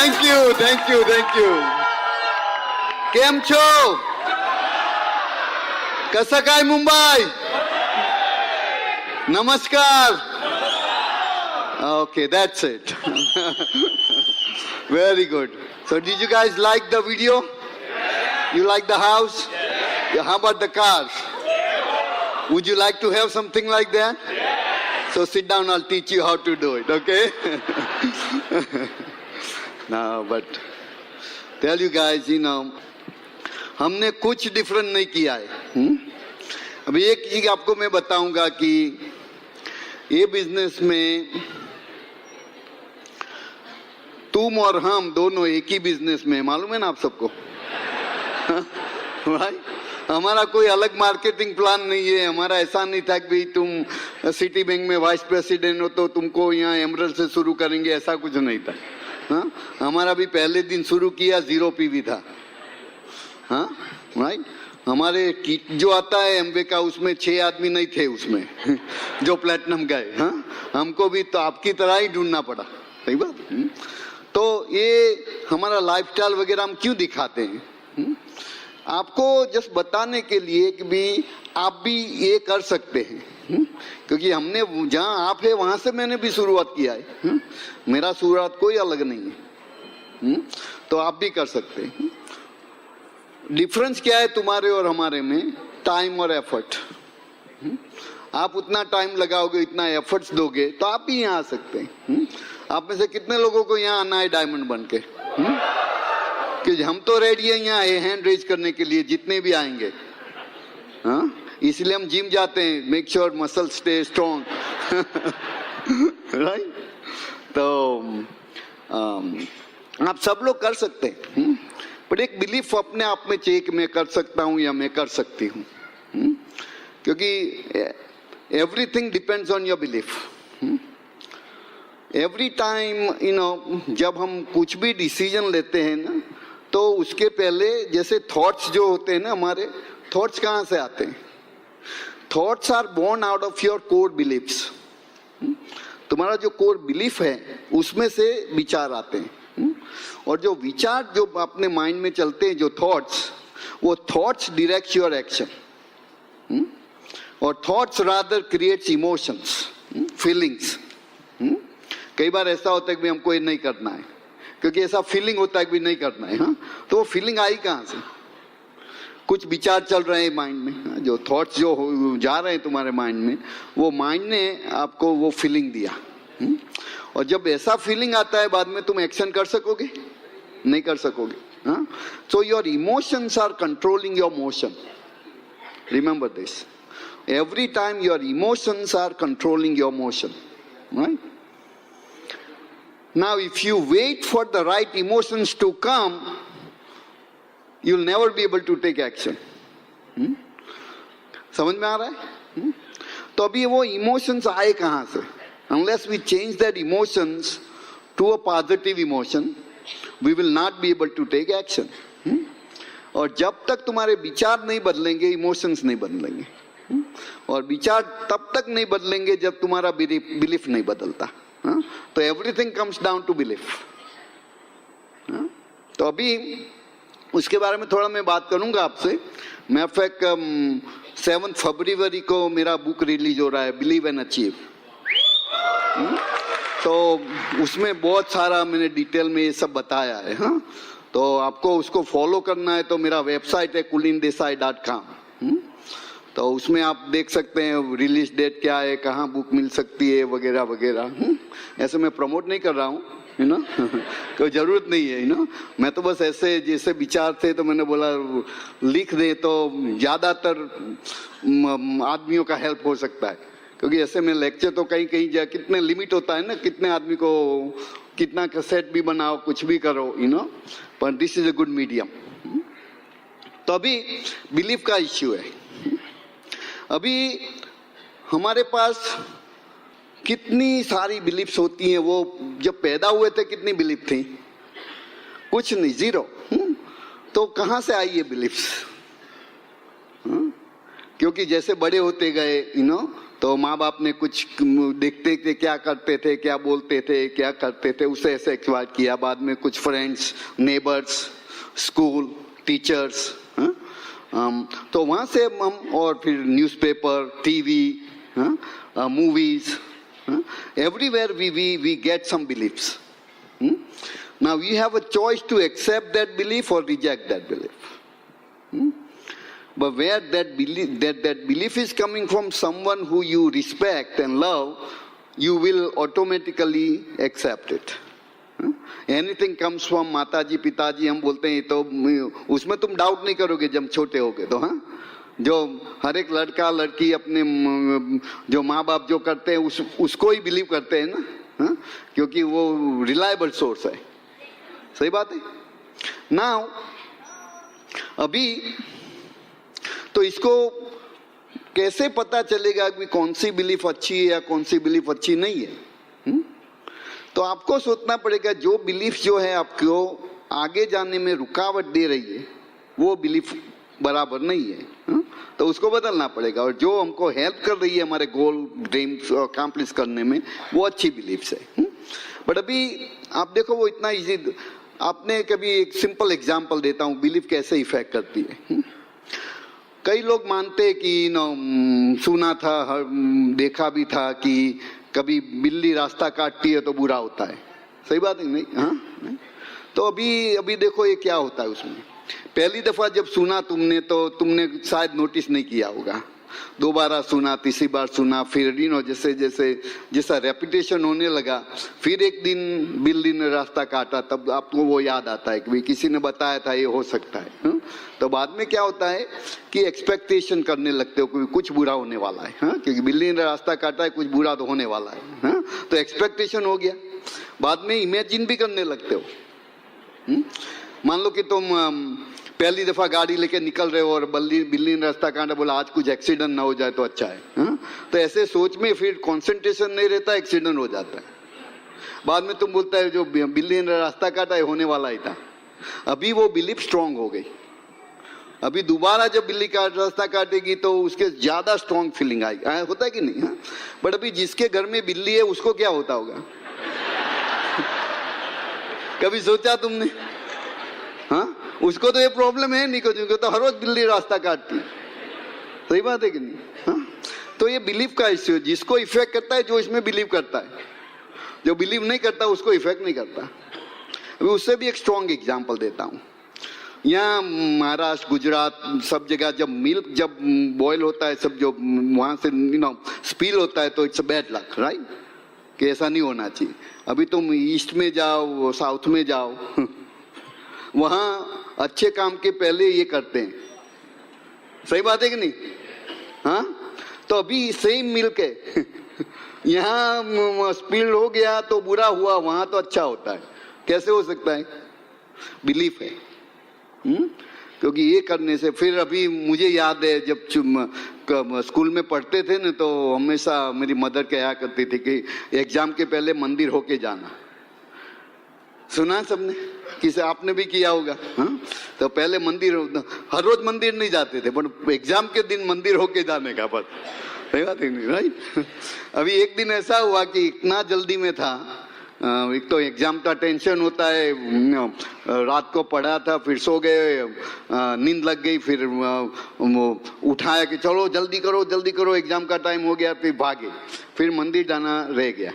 Thank you. કેમ છો? कसं काय मुंबई? नमस्कार. Okay, that's it. Very good. So did you guys like the video? You like the house? Yeah, how about the cars? Would you like to have something like that? So sit down, I'll teach you how to do it, okay? No, but tell you guys, हमने कुछ different नहीं किया है. अभी एक चीज आपको मैं बताऊंगा कि ये बिजनेस में तुम और हम दोनों एक ही बिजनेस में, मालूम है ना आप सबको? भाई हमारा कोई अलग मार्केटिंग प्लान नहीं है. हमारा ऐसा नहीं था कि भाई तुम सिटी बैंक में वाइस प्रेसिडेंट हो तो तुमको यहाँ एमरल्ड से शुरू करेंगे, ऐसा कुछ नहीं था. हाँ, हमारा भी पहले दिन शुरू किया 0 PV था. हाँ राइट. हमारे किट जो आता है एमवे का, उसमें 6 आदमी नहीं थे उसमें जो प्लेटिनम गए. हाँ, हमको भी तो आपकी तरह ही ढूंढना पड़ा. सही बात. तो ये हमारा लाइफस्टाइल वगैरह हम क्यों दिखाते हैं? आपको जस्ट बताने के लिए कि भी आप भी ये कर सकते हैं. क्योंकि हमने जहाँ आप है वहां से मैंने भी शुरुआत किया है. मेरा शुरुआत कोई अलग नहीं है. तो आप भी कर सकते हैं. डिफरेंस क्या है तुम्हारे और हमारे में? टाइम और एफर्ट. आप उतना टाइम लगाओगे, इतना एफर्ट्स दोगे तो आप भी यहाँ आ सकते हैं. आप में से कितने लोगों को यहाँ आना है डायमंड बन के? कि हम तो रेडी है यहाँ हैंड रेज करने के लिए, जितने भी आएंगे. हाँ, इसलिए हम जिम जाते हैं, make sure muscle stay strong. Right. तो आप सब लोग कर सकते हैं. पर एक बिलीफ अपने आप में चाहिए कि मैं कर सकता हूँ या मैं कर सकती हूँ. क्योंकि everything depends on your belief. Every time जब हम कुछ भी डिसीजन लेते हैं ना, तो उसके पहले जैसे थॉट्स जो होते हैं ना, हमारे थॉट्स कहाँ से आते हैं? Thoughts are born out of your core beliefs. तुम्हारा जो कोर बिलीफ है उसमें से विचार आते हैं. और जो विचार जो अपने माइंड में चलते हैं, जो थॉट्स, वो थॉट्स डायरेक्ट योर एक्शन. और thoughts rather creates emotions, feelings. कई बार ऐसा होता है कि हमको ये नहीं करना है, क्योंकि ऐसा फीलिंग होता है कि नहीं करना है. हाँ, तो वो फीलिंग आई कहाँ से? कुछ विचार चल रहे हैं माइंड में, जो थॉट्स जो जा रहे हैं तुम्हारे माइंड में, वो माइंड ने आपको वो फीलिंग दिया. और जब ऐसा फीलिंग आता है बाद में तुम एक्शन कर सकोगे? नहीं कर सकोगे. हाँ, so your emotions are controlling your motion. Remember this. Every time your emotions are controlling your motion. Right. Now, if you wait for the right emotions to come, you'll never be able to take action. समझ में आ रहा है? तो अभी वो emotions आए कहाँ से? Unless we change that emotions to a positive emotion, we will not be able to take action. और जब तक तुम्हारे विचार नहीं बदलेंगे, इमोशंस नहीं बदलेंगे. और विचार तब तक नहीं बदलेंगे जब तुम्हारा बिलीफ नहीं बदलता. तो everything comes down to belief. तो अभी उसके बारे में थोड़ा मैं बात करूंगा आपसे. मैं 7 फरवरी को मेरा बुक रिलीज हो रहा है, बिलीव एंड अचीव. तो उसमें बहुत सारा मैंने डिटेल में ये सब बताया है. हाँ, तो आपको उसको फॉलो करना है तो मेरा वेबसाइट है kulindesai.com. तो उसमें आप देख सकते हैं रिलीज डेट क्या है, कहाँ बुक मिल सकती है, वगैरह वगैरह. ऐसे मैं प्रमोट नहीं कर रहा हूँ, कोई जरूरत नहीं है. मैं तो बस ऐसे जैसे विचार थे तो मैंने बोला लिख दे तो ज्यादातर आदमियों का हेल्प हो सकता है. क्योंकि ऐसे में लेक्चर तो कहीं कहीं जा कितने लिमिट होता है ना, कितने आदमी को कितना कैसेट भी बनाओ, कुछ भी करो, पर this is a good medium. तो अभी बिलीफ का इश्यू है. अभी हमारे पास कितनी सारी बिलीफ्स होती हैं. वो जब पैदा हुए थे कितनी बिलीफ थी? कुछ नहीं, 0. तो कहाँ से आई ये बिलीफ्स? क्योंकि जैसे बड़े होते गए तो माँ बाप ने कुछ देखते थे, क्या करते थे, क्या बोलते थे, क्या करते थे, उसे ऐसे एक्सप्लॉइट किया। बाद में कुछ फ्रेंड्स, नेबर्स, स्कूल, टीचर्स, तो वहाँ से हम, और फिर newspaper, TV, movies, everywhere we get some beliefs. Now you have a choice to accept that belief or reject that belief. But where that belief is coming from someone who you respect and love, you will automatically accept it. Anything comes from माताजी पिताजी हम बोलते हैं तो उसमें तुम doubt नहीं करोगे जब छोटे होगे तो। हाँ, जो हर एक लड़का लड़की अपने जो माँ बाप जो करते हैं उसको ही बिलीव करते हैं ना। हाँ? क्योंकि वो रिलायबल सोर्स है। सही बात है। नाउ अभी तो इसको कैसे पता चलेगा कि कौन सी बिलीफ अच्छी है या कौन सी बिलीफ अच्छी नहीं है? तो आपको सोचना पड़ेगा जो बिलीफ जो है आपको आगे जाने में रुकावट दे रही है वो बिलीफ बराबर नहीं है। तो उसको बदलना पड़ेगा, और जो हमको हेल्प कर रही है हमारे गोल ड्रीम्स अकम्प्लिश करने में वो अच्छी बिलीफ्स है। बट अभी आप देखो वो इतना इजी, आपने कभी एक सिंपल एग्जांपल देता हूँ बिलीफ कैसे इफेक्ट करती है। कई लोग मानते हैं कि सुना था, देखा भी था कि कभी बिल्ली रास्ता काटती है तो बुरा होता है। सही बात है नहीं? हाँ, तो अभी देखो ये क्या होता है उसमें। पहली दफा जब सुना तुमने तो तुमने शायद नोटिस नहीं किया होगा, दोबारा सुना, तीसरी बार सुना, फिर जैसे जैसे जैसा रेपिटेशन होने लगा, फिर एक दिन बिल्ली ने रास्ता काटा, तब आपको वो याद आता है कि किसी ने बताया था ये हो सकता है। तो बाद में क्या होता है कि एक्सपेक्टेशन करने लगते हो कि कुछ बुरा होने वाला है। क्योंकि बिल्ली ने रास्ता काटा है, कुछ बुरा तो होने वाला है। तो एक्सपेक्टेशन हो गया, बाद में इमेजिन भी करने लगते हो। मान लो कि तुम पहली दफा गाड़ी लेके निकल रहे हो और बिल्ली ने रास्ता काटा, बोला आज कुछ एक्सीडेंट ना हो जाए तो अच्छा है। तो ऐसे सोच में फिर कंसंट्रेशन नहीं रहता, एक्सीडेंट हो जाता है। बाद में तुम बोलता है जो बिल्ली ने रास्ता काटा है होने वाला ही था। अभी वो बिलीफ स्ट्रांग हो गई। अभी दोबारा जब बिल्ली का रास्ता काटेगी तो उसके ज्यादा स्ट्रांग फीलिंग आएगी। होता है कि नहीं? बट अभी जिसके घर में बिल्ली है उसको क्या होता होगा? कभी सोचा तुमने? हाँ, उसको तो ये प्रॉब्लम है नहीं, क्योंकि तो हर रोज बिल्ली रास्ता काटती। सही बात है कि नहीं? हाँ? तो ये बिलीफ का इश्यू है, जिसको इफेक्ट करता है जो इसमें बिलीव करता है, जो बिलीव नहीं करता उसको इफेक्ट नहीं करता। अभी उससे भी एक स्ट्रॉन्ग एग्जांपल देता हूँ। यहाँ महाराष्ट्र, गुजरात, सब जगह जब मिल्क जब बॉयल होता है, सब जो वहाँ से स्पिल होता है तो it's a bad luck, right? कि ऐसा नहीं होना चाहिए। अभी तुम ईस्ट में जाओ, साउथ में जाओ, वहाँ अच्छे काम के पहले ये करते हैं। सही बात है कि नहीं? हाँ, तो अभी सेम मिल्क है, यहाँ स्पिल हो गया तो बुरा हुआ, वहाँ तो अच्छा होता है। कैसे हो सकता है? बिलीफ है। क्योंकि ये करने से फिर अभी मुझे याद है जब स्कूल में पढ़ते थे ना, तो हमेशा मेरी मदर कहा करती थी कि एग्जाम के पहले मंदिर होके जाना। सुना सबने? किसे आपने भी किया होगा? हाँ, तो पहले मंदिर, हर रोज मंदिर नहीं जाते थे, पर एग्जाम के दिन मंदिर होके जाने का बस। सही बात है नहीं? राइट। अभी एक दिन ऐसा हुआ कि इतना जल्दी में था, एक तो एग्जाम का टेंशन होता है, रात को पढ़ा था, फिर सो गए, नींद लग गई, फिर उठाया कि चलो जल्दी करो एग्जाम का टाइम हो गया, फिर भागे, फिर मंदिर जाना रह गया।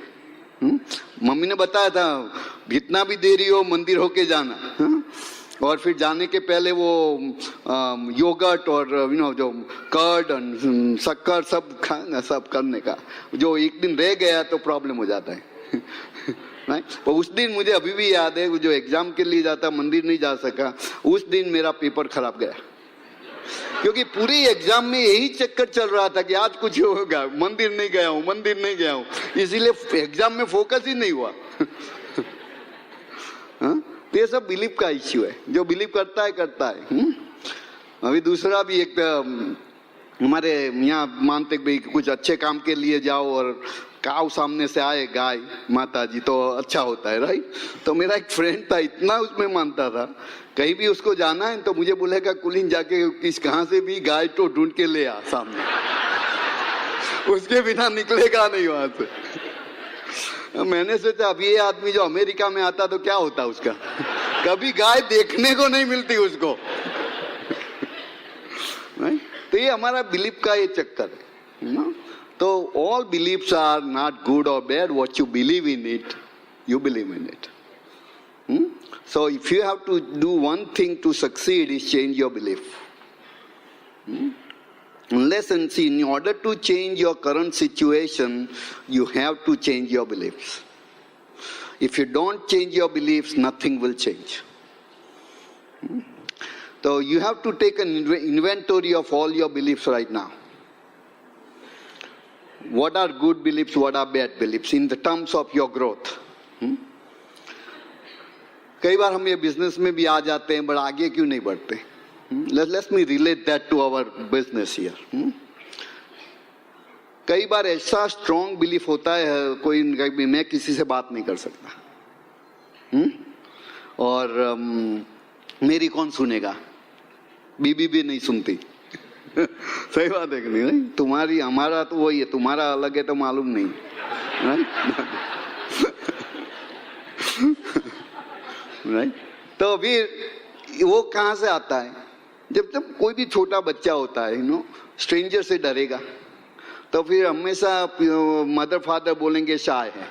मम्मी ने बताया था जितना भी देरी हो मंदिर होके जाना। और फिर जाने के पहले वो योगर्ट और जो कर्ड और शक्कर सब खाना, सब करने का। जो एक दिन रह गया तो प्रॉब्लम हो जाता है। तो उस दिन मुझे अभी भी याद है, जो एग्जाम के लिए जाता मंदिर नहीं जा सका, उस दिन मेरा पेपर खराब गया। क्योंकि पूरी एग्जाम में यही चक्कर चल रहा था कि आज कुछ होगा, मंदिर नहीं गया हूँ, इसीलिए एग्जाम में फोकस ही नहीं हुआ। तो ये सब बिलीफ का इश्यू है, जो बिलीव करता है। अभी दूसरा भी एक हमारे यहाँ मानते भाई कुछ अच्छे काम के लिए जाओ और काऊ सामने से आए गाय माता जी तो अच्छा होता है, राइट। तो मेरा एक फ्रेंड था, इतना उसमें मानता था, कहीं भी उसको जाना है तो मुझे बोलेगा कुलीन जाके किस कहाँ से भी गाय तो ढूंढ के ले आ सामने, उसके बिना निकलेगा नहीं वहां से। मैंने सोचा अब ये आदमी जो अमेरिका में आता तो क्या होता उसका, कभी गाय देखने को नहीं मिलती उसको। तो ये हमारा बिलीफ का ये चक्कर है ना। तो all beliefs are not good और bad, what you believe in it you believe in it. So if you have to do one thing to succeed is change your belief. Unless and see, in order to change your current situation, you have to change your beliefs. If you don't change your beliefs, nothing will change. So you have to take an inventory of all your beliefs right now. What are good beliefs, what are bad beliefs in the terms of your growth? कई बार हम ये business में भी आ जाते हैं, but आगे क्यों नहीं बढ़ते? Let me relate that to our business here. कई बार ऐसा स्ट्रॉन्ग बिलीफ होता है कोई मैं किसी से बात नहीं कर सकता, और मेरी कौन सुनेगा, बीबी भी नहीं सुनती। सही बात है कि नहीं? तुम्हारी हमारा तो वही है, तुम्हारा अलग है तो मालूम नहीं, राइट। तो अभी वो कहाँ से आता है? जब कोई भी छोटा बच्चा होता है स्ट्रेंजर से डरेगा, तो फिर हमेशा मदर फादर बोलेंगे शाय है।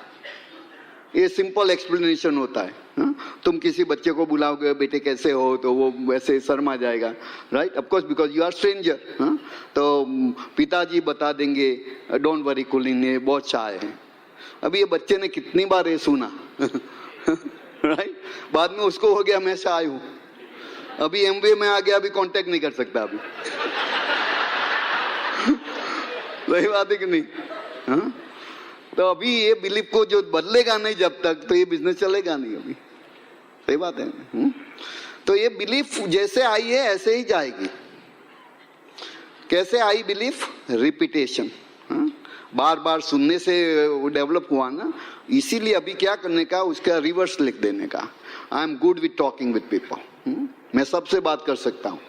ये सिंपल एक्सप्लेनेशन होता है। तुम किसी बच्चे को बुलाओगे बेटे कैसे हो, तो वो वैसे शर्मा जाएगा, right, of course because you are stranger. तो पिताजी बता देंगे डोंट वरी कुलीन, ये बहुत शाय है। अभी ये बच्चे ने कितनी बार ये सुना, राइट। बाद में उसको हो गया मैं शाय हूं, अभी एमबीए में आ गया, अभी कांटेक्ट नहीं कर सकता अभी। सही बात है कि नहीं? हाँ? तो अभी ये बिलीफ को जो बदलेगा नहीं जब तक, तो ये बिजनेस चलेगा नहीं अभी। सही बात है। तो ये बिलीफ जैसे आई है ऐसे ही जाएगी। कैसे आई बिलीफ? रिपीटेशन, बार बार सुनने से डेवलप हुआ ना। इसीलिए अभी क्या करने का, उसका रिवर्स लिख देने का। आई am good with talking with people, मैं सबसे बात कर सकता हूँ,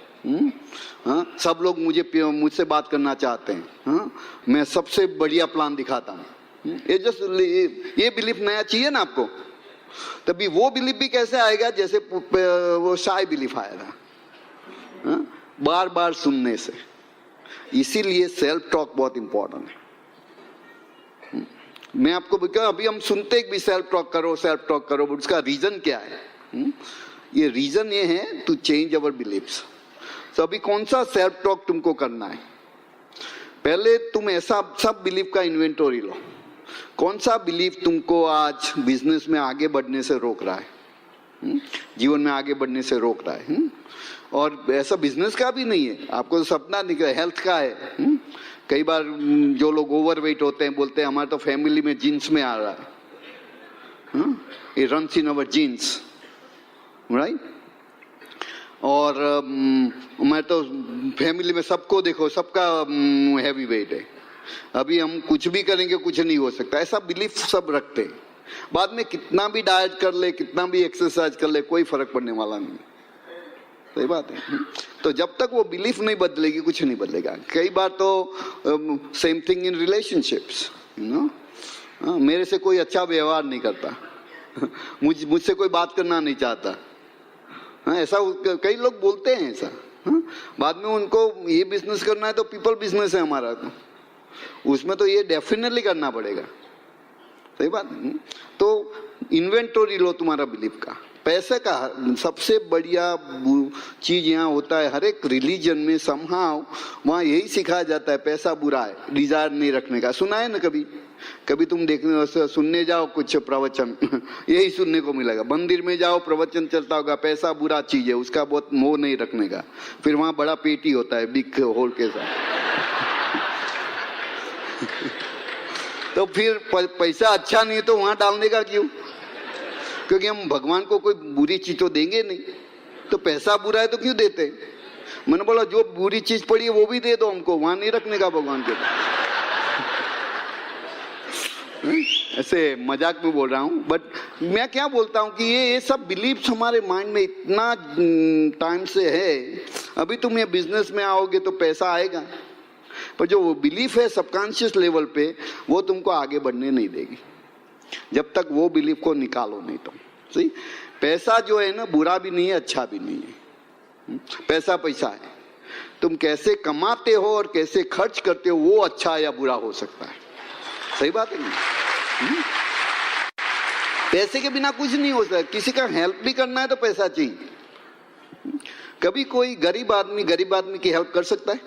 सब लोग मुझसे बात करना चाहते हैं, मैं सबसे बढ़िया प्लान दिखाता हूँ। ये बिलीफ नया चाहिए ना आपको, तभी वो बिलीफ भी कैसे आएगा, जैसे वो शाय बिलीफ आएगा, बार बार सुनने से। इसीलिए सेल्फ टॉक बहुत इंपॉर्टेंट है। मैं आपको क्या, अभी हम सुनते भी सेल्फ टॉक करो सेल्फ टॉक करो, बट उसका रीजन क्या है? ये रीजन ये है टू चेंज अवर बिलीफ्स। तो अभी कौन सा सेल्फ टॉक तुमको करना है? पहले तुम ऐसा सब बिलीफ का इन्वेंटरी लो। कौन सा बिलीफ तुमको आज बिजनेस में आगे बढ़ने से रोक रहा है, जीवन में आगे बढ़ने से रोक रहा है? और ऐसा बिजनेस का भी नहीं है, आपको तो सपना निकला हेल्थ का है। कई बार जो लोग ओवरवेट होते हैं बोलते हैं हमारे तो फैमिली में जीन्स में आ रहा है, ये runs in our genes, right. और मैं तो फैमिली में सबको देखो, सबका हैवी वेट है, अभी हम कुछ भी करेंगे कुछ नहीं हो सकता, ऐसा बिलीफ सब रखते हैं। बाद में कितना भी डाइट कर ले, कितना भी एक्सरसाइज कर ले, कोई फर्क पड़ने वाला नहीं। सही बात है। तो जब तक वो बिलीफ नहीं बदलेगी कुछ नहीं बदलेगा। कई बार तो सेम थिंग इन रिलेशनशिप्स, मेरे से कोई अच्छा व्यवहार नहीं करता, मुझसे कोई बात करना नहीं चाहता, ऐसा कई लोग बोलते हैं ऐसा। बाद में उनको ये बिजनेस करना है तो पीपल बिजनेस है हमारा, तो उसमें तो ये डेफिनेटली करना पड़ेगा। सही बात है। तो इन्वेंटरी लो तुम्हारा बिलीफ का। पैसे का सबसे बढ़िया चीज यहाँ होता है, हर एक रिलीजन में समहाउ वहाँ यही सिखाया जाता है पैसा बुरा है, डिजायर नहीं रखने का। सुना है ना कभी? कभी तुम देखने सुनने जाओ कुछ प्रवचन, यही सुनने को मिलेगा। मंदिर में जाओ प्रवचन चलता होगा पैसा बुरा चीज है, उसका बहुत मोह नहीं रखने का। फिर वहाँ बड़ा पेटी होता है बिग होल के साथ। तो फिर पैसा अच्छा नहीं है तो वहां डालने का क्यों? क्योंकि हम भगवान को कोई बुरी चीज तो देंगे नहीं, तो पैसा बुरा है तो क्यों देते? मैंने बोला जो बुरी चीज पड़ी है वो भी दे दो हमको, वहां नहीं रखने का भगवान के। ऐसे मजाक में बोल रहा हूँ, बट मैं क्या बोलता हूँ कि ये सब बिलीफ्स हमारे माइंड में इतना टाइम से है। अभी तुम ये बिजनेस में आओगे तो पैसा आएगा, पर जो वो बिलीफ है सबकॉन्शियस लेवल पे, वो तुमको आगे बढ़ने नहीं देगी जब तक वो बिलीफ को निकालो नहीं। तो सही, पैसा जो है ना बुरा भी नहीं है, अच्छा भी नहीं है। पैसा पैसा है, तुम कैसे कमाते हो और कैसे खर्च करते हो वो अच्छा या बुरा हो सकता है। सही बात है नहीं? पैसे के बिना कुछ नहीं हो सकता। किसी का हेल्प भी करना है तो पैसा चाहिए। कभी कोई गरीब आदमी की हेल्प कर सकता है?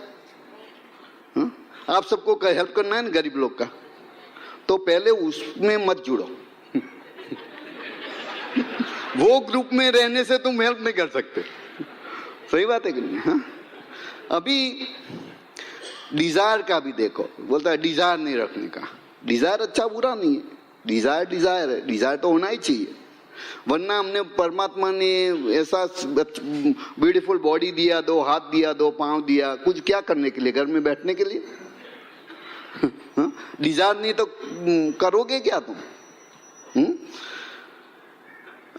आप सबको हेल्प करना है ना गरीब लोग का, तो पहले उसमें मत जुड़ो। वो ग्रुप में रहने से तुम हेल्प नहीं कर सकते। सही बात है कि नहीं? हाँ, अभी डिजायर का भी देखो, बोलता है डिजायर नहीं रखने का। डिजायर अच्छा बुरा नहीं है, डिजायर है, डिजायर तो होना ही चाहिए, वरना हमने परमात्मा ने ऐसा ब्यूटीफुल बॉडी दिया, 2 हाथ दिया, 2 पांव दिया, कुछ क्या करने के लिए? घर में बैठने के लिए? डिजायर नहीं तो करोगे क्या तुम?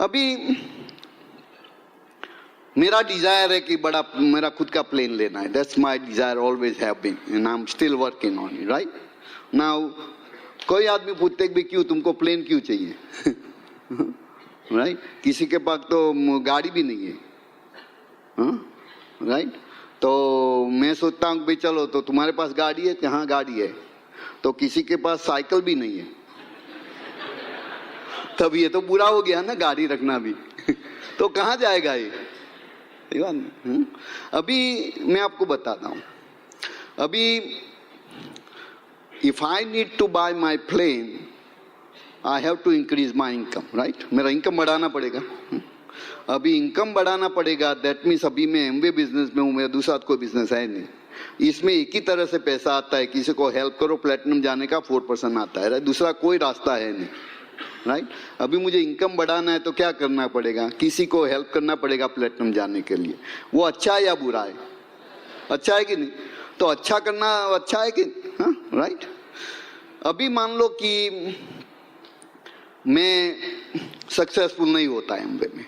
अभी मेरा डिजायर है कि बड़ा मेरा खुद का प्लेन लेना है। That's my desire, always have been, and I am still working on it, right now. कोई आदमी पूछते भी क्यों, तुमको प्लेन क्यों चाहिए? राइट किसी के पास तो गाड़ी भी नहीं है, राइट तो मैं सोचता हूँ भाई चलो, तो तुम्हारे पास गाड़ी है? हाँ गाड़ी है। तो किसी के पास साइकिल भी नहीं है, तब ये तो बुरा हो गया ना गाड़ी रखना भी। तो कहाँ जाएगा ये? अभी मैं आपको बताता हूँ, अभी if I need to buy my plane I have to increase my income, right. मेरा इनकम बढ़ाना पड़ेगा। अभी इनकम बढ़ाना पड़ेगा, दैट मीन्स अभी मैं एमवे बिजनेस में हूँ, मेरा दूसरा कोई बिजनेस है नहीं। इसमें एक ही तरह से पैसा आता है, किसी को हेल्प करो प्लेटिनम जाने का 4% आता है, दूसरा कोई रास्ता है नहीं, राइट। अभी मुझे इनकम बढ़ाना है तो क्या करना पड़ेगा? किसी को हेल्प करना पड़ेगा प्लेटिनम जाने के लिए। वो अच्छा है या बुरा है? अच्छा है कि नहीं? तो अच्छा करना अच्छा है कि? हाँ राइट। अभी मान लो कि मैं सक्सेसफुल नहीं होता है एमवे में,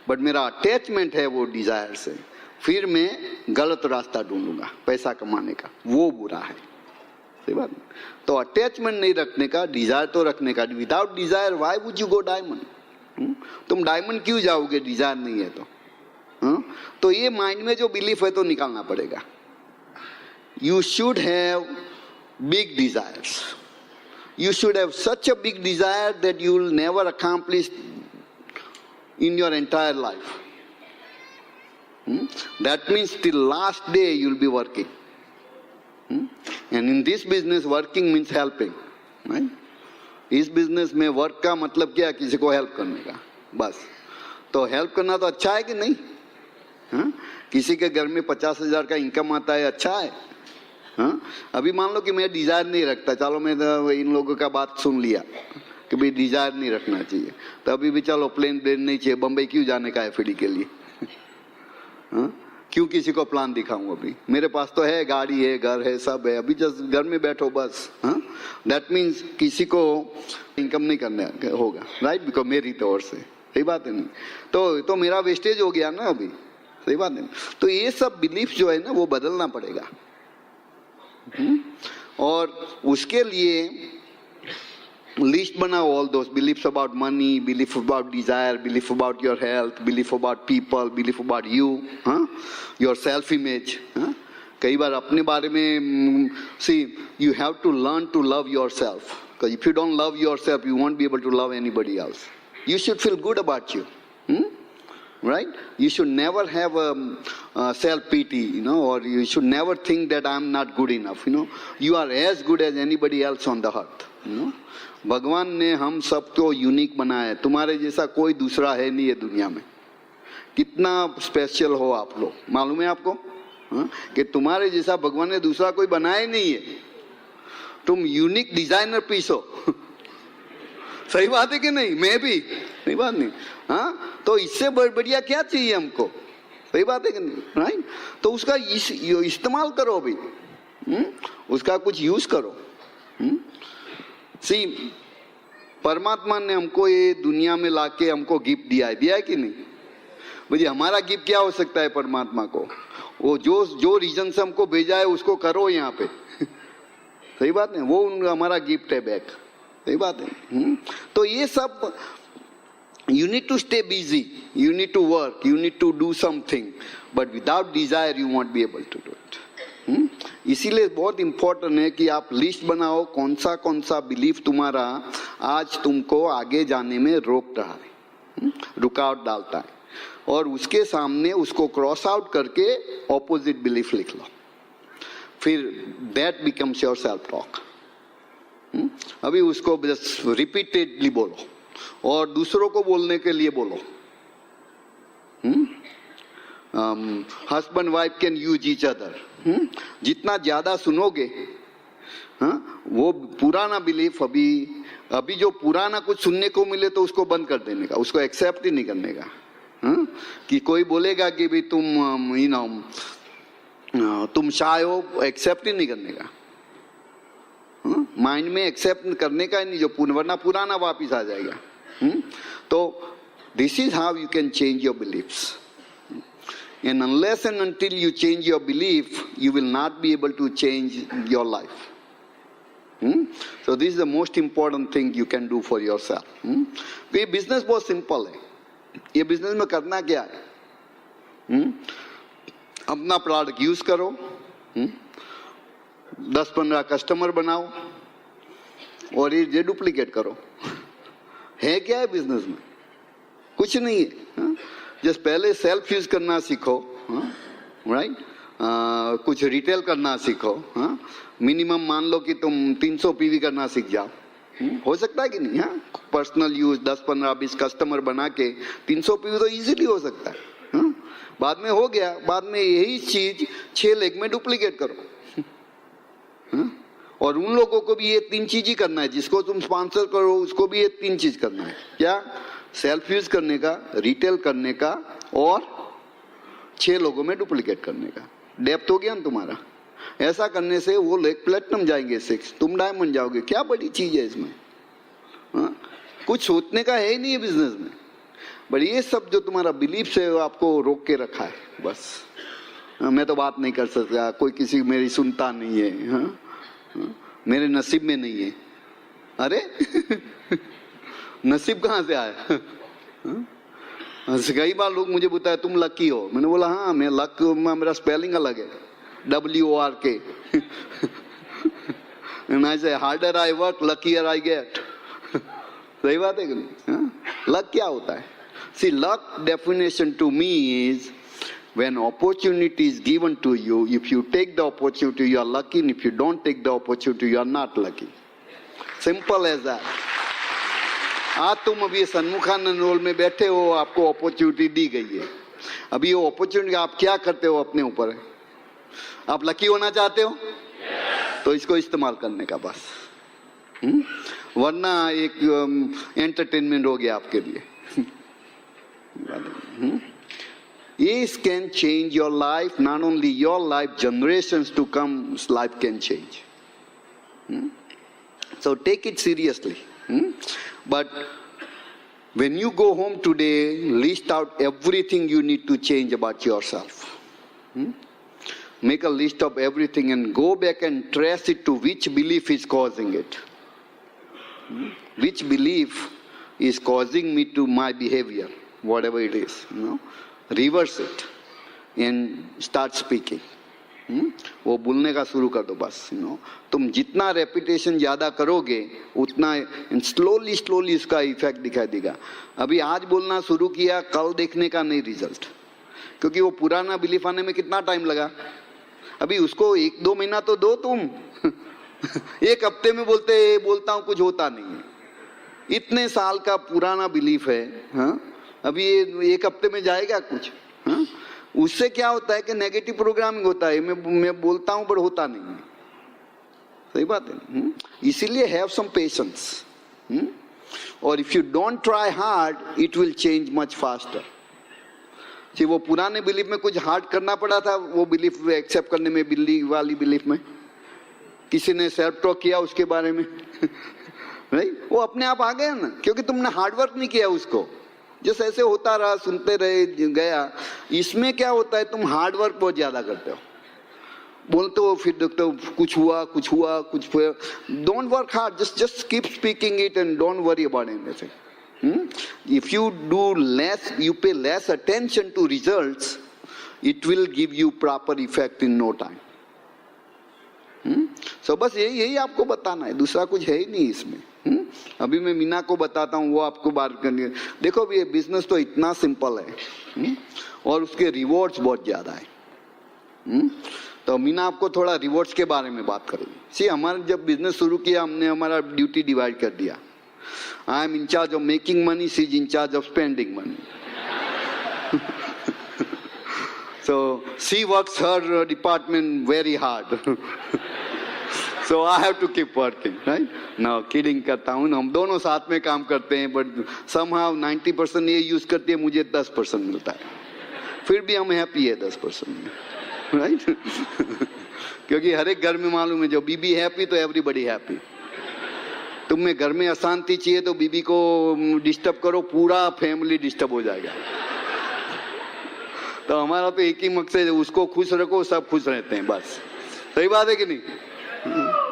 बट मेरा अटैचमेंट है वो डिजायर से, फिर मैं गलत रास्ता ढूंढूंगा पैसा कमाने का, वो बुरा है। सही बात। तो अटैचमेंट नहीं रखने का, डिजायर तो रखने का। Without desire why would you go diamond? तुम डायमंड क्यों जाओगे डिजायर नहीं है तो? तो ये माइंड में जो बिलीफ है तो निकालना पड़ेगा। You should have big desires, you should have such a big desire that you will never accomplish in your entire life. That means till last day you will be working. And in this business working means helping, right? इस business में work का मतलब क्या? किसी को help करने का, बस। तो हेल्प करना तो अच्छा है कि नहीं? किसी के घर में 50,000 का इनकम आता है, अच्छा है। अभी मान लो कि मैं डिजायर नहीं रखता, चलो मैं इन लोगों का बात सुन लिया कि भाई डिजायर नहीं रखना चाहिए, तो अभी भी चलो प्लेन नहीं चाहिए, बम्बई क्यों जाने का है एफडी के लिए? क्यों किसी को प्लान दिखाऊं? अभी मेरे पास तो है, गाड़ी है, घर है, सब है, अभी जस्ट घर में बैठो बस। दैट मीन्स किसी को इनकम नहीं करना होगा, राइट, बिकॉज मेरी तौर से। सही बात है नहीं? तो मेरा वेस्टेज हो गया ना अभी। सही बात है। तो ये सब बिलीफ जो है ना वो बदलना पड़ेगा। और उसके लिए लिस्ट बनाओ, all those beliefs about money, belief about desire, belief about your health, belief about people, belief about you, your self image. कई बार अपने बारे में see you have to learn to love your self, because if you don't love your self you won't be able to love anybody else. You should feel good about you, right? You should never have a self pity, you know, or you should never think that I am not good enough, you know. You are as good as anybody else on the earth, you know. भगवान ने हम सबको unique बनाया है, तुम्हारे जैसा कोई दूसरा है नहीं है दुनिया में। कितना स्पेशल हो आप लोग, मालूम है आपको? कि तुम्हारे जैसा भगवान ने दूसरा कोई बनाया ही नहीं है। तुम यूनिक डिजाइनर पीस हो। सही बात है कि नहीं? मैं भी, सही बात नहीं? तो इससे बढ़िया क्या चाहिए हमको? सही बात है कि नहीं? राइट। तो उसका इस्तेमाल करो अभी, उसका कुछ यूज करो। सी परमात्मा ने हमको ये दुनिया में लाके हमको गिफ्ट दिया है कि नहीं? भाई हमारा गिफ्ट क्या हो सकता है परमात्मा को? वो जो रीजन से हमको भेजा है उसको करो यहाँ पे। सही बात है, वो हमारा गिफ्ट है बैक। सही बात है। तो ये सब you need to stay busy, you need to work, you need to do something, but without desire you won't be able to do it. इसीलिए बहुत इंपॉर्टेंट है कि आप लिस्ट बनाओ कौन सा बिलीफ तुम्हारा आज तुमको आगे जाने में रोक रहा है, रुकावट डालता है, और उसके सामने उसको क्रॉस आउट करके ऑपोजिट बिलीफ लिख लो, फिर that becomes your self talk. अभी उसको बस रिपीटेडली बोलो और दूसरों को बोलने के लिए बोलो। Husband wife can use each other. जितना ज्यादा सुनोगे, वो पुराना बिलीफ अभी जो पुराना कुछ सुनने को मिले तो उसको बंद कर देने का, उसको एक्सेप्ट ही नहीं करने का। कि कोई बोलेगा कि भाई तुम शाय हो, एक्सेप्ट ही नहीं करने का। माइंड में एक्सेप्ट करने का ही नहीं, जो वरना पुराना वापिस आ जाएगा। तो this is how you can change your beliefs, and unless and until you change your belief you will not be able to change your life. So this is the most important thing you can do for yourself. ये business बहुत simple है। ये business में करना क्या है? अपना product use करो, 10-15 कस्टमर बनाओ और ये डुप्लीकेट करो। है क्या है बिजनेस में? कुछ नहीं है। जस्ट पहले सेल्फ यूज करना सीखो, राइट? कुछ रिटेल करना सीखो। मिनिमम मान लो कि तुम 300 पीवी करना सीख जाओ। हो सकता है कि नहीं? पर्सनल यूज 10-15-20 कस्टमर बना के 300 पीवी तो इजीली हो सकता है। बाद में हो गया, बाद में यही चीज 6 लेग में डुप्लीकेट करो। और उन लोगों को भी ये 3 चीज ही करना है, जिसको तुम स्पॉन्सर करो उसको भी ये 3 चीज करना है। क्या? सेल्फ यूज करने का, रिटेल करने का और 6 लोगों में डुप्लीकेट करने का। डेप्थ हो गया ना तुम्हारा। ऐसा करने से वो लोग प्लेटिनम जाएंगे, 6 तुम डायमंड जाओगे। क्या बड़ी चीज है इसमें? कुछ सोचने का है ही नहीं है बिजनेस में। बट ये सब जो तुम्हारा बिलीफ है वो आपको रोक के रखा है। बस मैं तो बात नहीं कर सकता, कोई किसी मेरी सुनता नहीं है, मेरे नसीब में नहीं है। अरे नसीब कहाँ से आया? कई बार लोग मुझे बताए तुम लकी हो। मैंने बोला हाँ, मैं लक, मेरा स्पेलिंग अलग है, WORK। And I say harder I work, luckier I get। सही बात है कि नहीं? लक क्या होता है? See, luck definition to me is when opportunity is given to you, if you take the opportunity you are lucky, and if you don't take the opportunity you are not lucky. Simple as that. आज तुम अभी सन्मुखानंद role में बैठे हो, आपको opportunity दी गई है। अभी वो अपॉर्चुनिटी आप क्या करते हो अपने ऊपर है। आप लकी होना चाहते हो तो इसको इस्तेमाल करने का बस। वरना एक एंटरटेनमेंट हो गया आपके लिए। This can change your life, not only your life, generations to come, life can change. So take it seriously. But when you go home today, list out everything you need to change about yourself. Make a list of everything and go back and trace it to which belief is causing it. Which belief is causing me to my behavior, whatever it is, reverse it and start speaking. वो बोलने का शुरू कर दो बस। तुम जितना repetition ज्यादा करोगे उतना स्लोली स्लोली उसका इफेक्ट दिखाई देगा। अभी आज बोलना शुरू किया, कल देखने का नहीं रिजल्ट, क्योंकि वो पुराना बिलीफ आने में कितना टाइम लगा। अभी उसको 1-2 महीना तो दो तुम। एक हफ्ते में बोलता हूँ कुछ होता नहीं है। इतने साल का पुराना बिलीफ है, अभी ये 1 हफ्ते में जाएगा कुछ? उससे क्या होता है कि नेगेटिव प्रोग्रामिंग होता है। मैं बोलता हूं पर होता नहीं है। सही बात है। इसीलिए हैव सम पेशेंस, और if you don't try hard it will change much faster. जी, वो पुराने बिलीफ में कुछ हार्ड करना पड़ा था, वो बिलीफ एक्सेप्ट करने में, बिल्ली वाली बिलीफ में किसी ने सेल्फ टॉक किया उसके बारे में। राइट, वो अपने आप आ गया ना, क्योंकि तुमने हार्डवर्क नहीं किया उसको, जैसे ऐसे होता रहा, सुनते रहे गया। इसमें क्या होता है, तुम हार्डवर्क बहुत ज्यादा करते हो, बोलते हो, फिर देखते हो कुछ हुआ कुछ हुआ कुछ हुआ। Don't work hard, just keep speaking it and don't worry about anything. If you do less, you pay less attention to results, it will give you proper effect in no time. So बस यही आपको बताना है, दूसरा कुछ है ही नहीं इसमें। अभी मैं मीना को बताता हूँ, वो आपको बात करनी है। देखो भी ये बिजनेस तो इतना सिंपल है और उसके रिवॉर्ड्स बहुत ज्यादा है। तो मीना आपको थोड़ा रिवॉर्ड्स के बारे में बात करेगी। सी, हमारे जब बिजनेस शुरू किया, हमने हमारा ड्यूटी डिवाइड कर दिया। I am in charge of making money, she is in charge of spending money. So she works her department very hard. So I have to keep working, right? Now kidding करता हूँ, हम दोनों साथ में काम करते हैं, but somehow 90% ये यूज करती है, मुझे 10% मिलता है, फिर भी हम हैप्पी है 10% में, right? क्योंकि हर एक घर में मालूम है, जो बीबी हैप्पी तो एवरीबडी हैप्पी। तुम्हें घर में अशांति चाहिए तो बीबी को डिस्टर्ब करो, पूरा फैमिली डिस्टर्ब हो जाएगा। तो हमारा तो एक ही मकसद है, उसको खुश रखो, सब खुश रहते हैं, बस। सही बात है कि नहीं?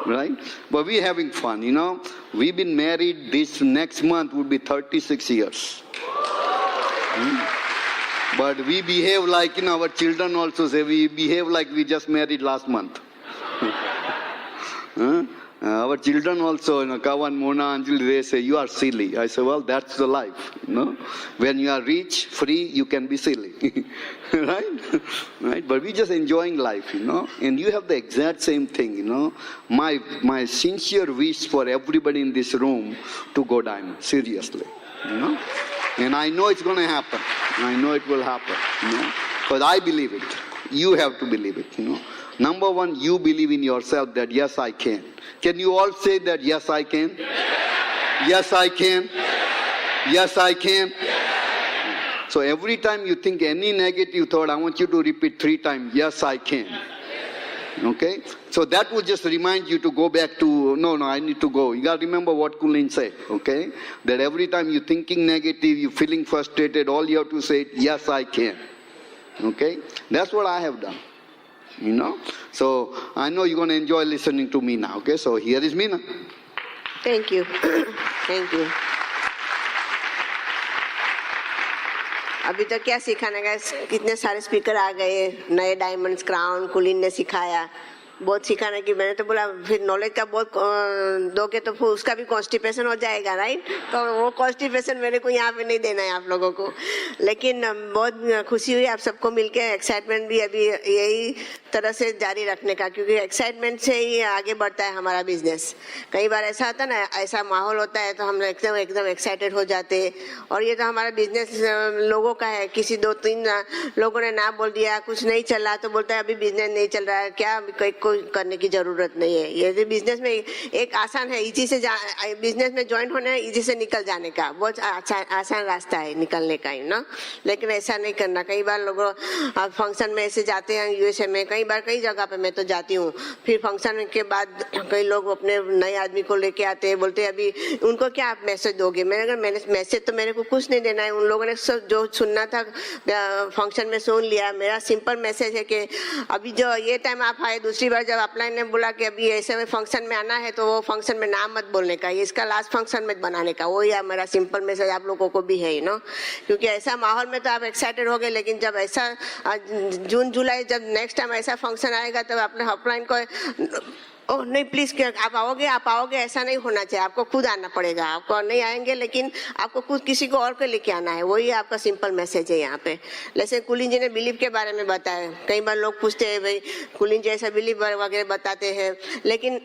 Right? But we having fun, you know. We've been married, this next month would be 36 years. But we behave like, you know, our children also say, we behave like we just married last month. Our children also, you know, Kavan, Mona, Anjali, they say, you are silly. I say, well, that's the life, you know. When you are rich, free, you can be silly. Right? Right? But we just enjoying life, you know. And you have the exact same thing, you know. My sincere wish for everybody in this room to go diamond, seriously, you know. And I know it's going to happen. I know it will happen, you know. Because I believe it. You have to believe it, you know. Number one, you believe in yourself that yes, I can. Can you all say that yes, I can? Yes, I can. Yes, I can. So every time you think any negative thought, I want you to repeat 3 times, yes, I can. Okay? So that would just remind you to go back to, no, I need to go. You got to remember what Kulin said, okay? That every time you're thinking negative, you're feeling frustrated, all you have to say, yes, I can. Okay? That's what I have done. You know, so I know you're going to enjoy listening to me now. Okay, so here is Meena. Thank you. Thank you. अभी तक क्या सिखाने का, कितने सारे speaker आ गए, नए diamonds, crown, कुलीन ने सिखाया, बहुत सिखाने की। मैंने तो बोला फिर नॉलेज का बहुत दोगे तो फिर उसका भी कॉन्स्टिपेशन हो जाएगा, राइट? तो वो कॉन्स्टिपेशन मेरे को यहाँ पे नहीं देना है आप लोगों को। लेकिन बहुत खुशी हुई आप सबको मिलके, एक्साइटमेंट भी अभी यही तरह से जारी रखने का, क्योंकि एक्साइटमेंट से ही आगे बढ़ता है हमारा बिजनेस। कई बार ऐसा होता है ना, ऐसा माहौल होता है तो हम एकदम एक्साइटेड हो जाते, और ये तो हमारा बिजनेस लोगों का है। किसी 2-3 लोगों ने ना बोल दिया, कुछ नहीं चल रहा तो बोलता है अभी बिजनेस नहीं चल रहा है, क्या करने की जरूरत नहीं है। ये बिजनेस में एक आसान है, इजी से बिजनेस में ज्वाइन होने, इजी से निकल जाने का बहुत आसान रास्ता है निकलने का, ना। लेकिन ऐसा नहीं करना। कई बार लोग फंक्शन में ऐसे जाते हैं यूएसए में, कई बार कई जगह पे मैं तो जाती हूँ, फिर फंक्शन के बाद कई लोग अपने नए आदमी को लेके आते हैं, बोलते हैं अभी उनको क्या आप मैसेज दोगे। मैंने मैसेज तो मेरे को कुछ नहीं देना है, उन लोगों ने सब जो सुनना था फंक्शन में सुन लिया। मेरा सिंपल मैसेज है कि अभी जो ये टाइम आप आए, दूसरी बार जब अपलाइन ने बोला कि अभी ऐसे फंक्शन में आना है तो वो फंक्शन में नाम मत बोलने का, ये इसका लास्ट फंक्शन मत बनाने का। वो या मेरा सिंपल मैसेज आप लोगों को भी है, यू नो। क्योंकि ऐसा माहौल में तो आप एक्साइटेड हो गए, लेकिन जब ऐसा जून जुलाई जब नेक्स्ट टाइम ऐसा फंक्शन आएगा तब अपने अपलाइन को ओह नहीं प्लीज आप आओगे ऐसा नहीं होना चाहिए। आपको खुद आना पड़ेगा, आपको नहीं आएंगे लेकिन आपको खुद किसी को और को लेके आना है। वही आपका सिंपल मैसेज है यहाँ पे। जैसे कुलीन जी ने बिलीव के बारे में बताया, कई बार लोग पूछते हैं भाई कुलीन जी ऐसा बिलीव वगैरह बताते हैं, लेकिन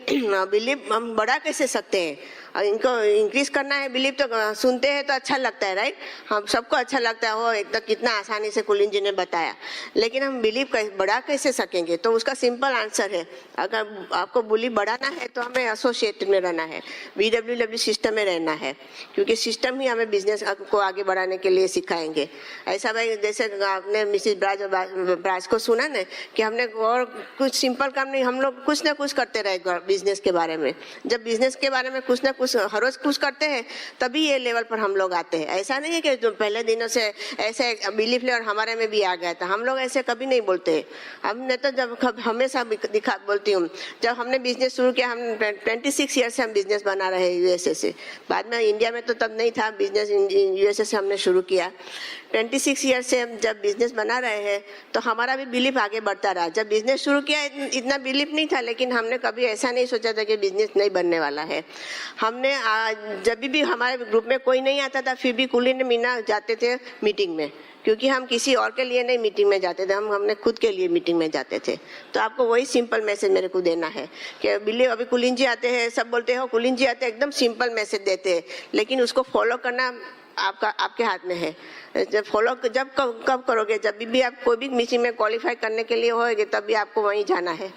बिलीव हम बढ़ा कैसे सकते हैं? इनको इंक्रीज करना है बिलीव, तो सुनते हैं तो अच्छा लगता है, राइट? हम सबको अच्छा लगता है वो एकदम कितना आसानी से कुलीन जी ने बताया, लेकिन हम बिलीव बढ़ा कैसे सकेंगे? तो उसका सिंपल आंसर है, अगर आपको बोली बढ़ाना है तो हमें एसोसिएट में रहना है, BWW सिस्टम में रहना है, क्योंकि सिस्टम ही हमें बिजनेस को आगे बढ़ाने के लिए सिखाएंगे। ऐसा भाई जैसे आपने मिसिस ब्राज को सुना ना कि हमने और कुछ सिंपल काम नहीं, हम लोग कुछ ना कुछ करते रहे बिजनेस के बारे में। जब बिजनेस के बारे में कुछ ना कुछ हर रोज कुछ करते हैं तभी ये लेवल पर हम लोग आते हैं। ऐसा नहीं है कि जो पहले दिनों से ऐसे बिलीफ लेवल हमारे में भी आ गया था, हम लोग ऐसे कभी नहीं बोलते। हमने तो जब हमेशा दिखा बोलती हूँ, जब हमने बिजनेस शुरू किया, हम 26 ईयर से हम बिजनेस बना रहे हैं यूएसए से। बाद में इंडिया में तो तब नहीं था बिजनेस, यूएसए से हमने शुरू किया। 26 ईयर से हम जब बिजनेस बना रहे हैं तो हमारा भी बिलीफ आगे बढ़ता रहा। जब बिजनेस शुरू किया इतना बिलीफ नहीं था, लेकिन हमने कभी ऐसा नहीं सोचा था कि बिजनेस नहीं बनने वाला है। हमने जब भी हमारे ग्रुप में कोई नहीं आता था फिर भी कुलीन मीना जाते थे मीटिंग में, क्योंकि हम किसी और के लिए नहीं मीटिंग में जाते थे, हमने खुद के लिए मीटिंग में जाते थे। तो आपको वही सिंपल मैसेज मेरे को देना है कि बिल्ली अभी कुलीन जी आते हैं, सब बोलते हो कुलीन जी आते हैं, एकदम सिंपल मैसेज देते हैं, लेकिन उसको फॉलो करना आपके हाथ में है। जब फॉलो कब करोगे, जब भी आप कोई भी मीटिंग में क्वालिफाई करने के लिए होगे तब भी आपको वहीं जाना है।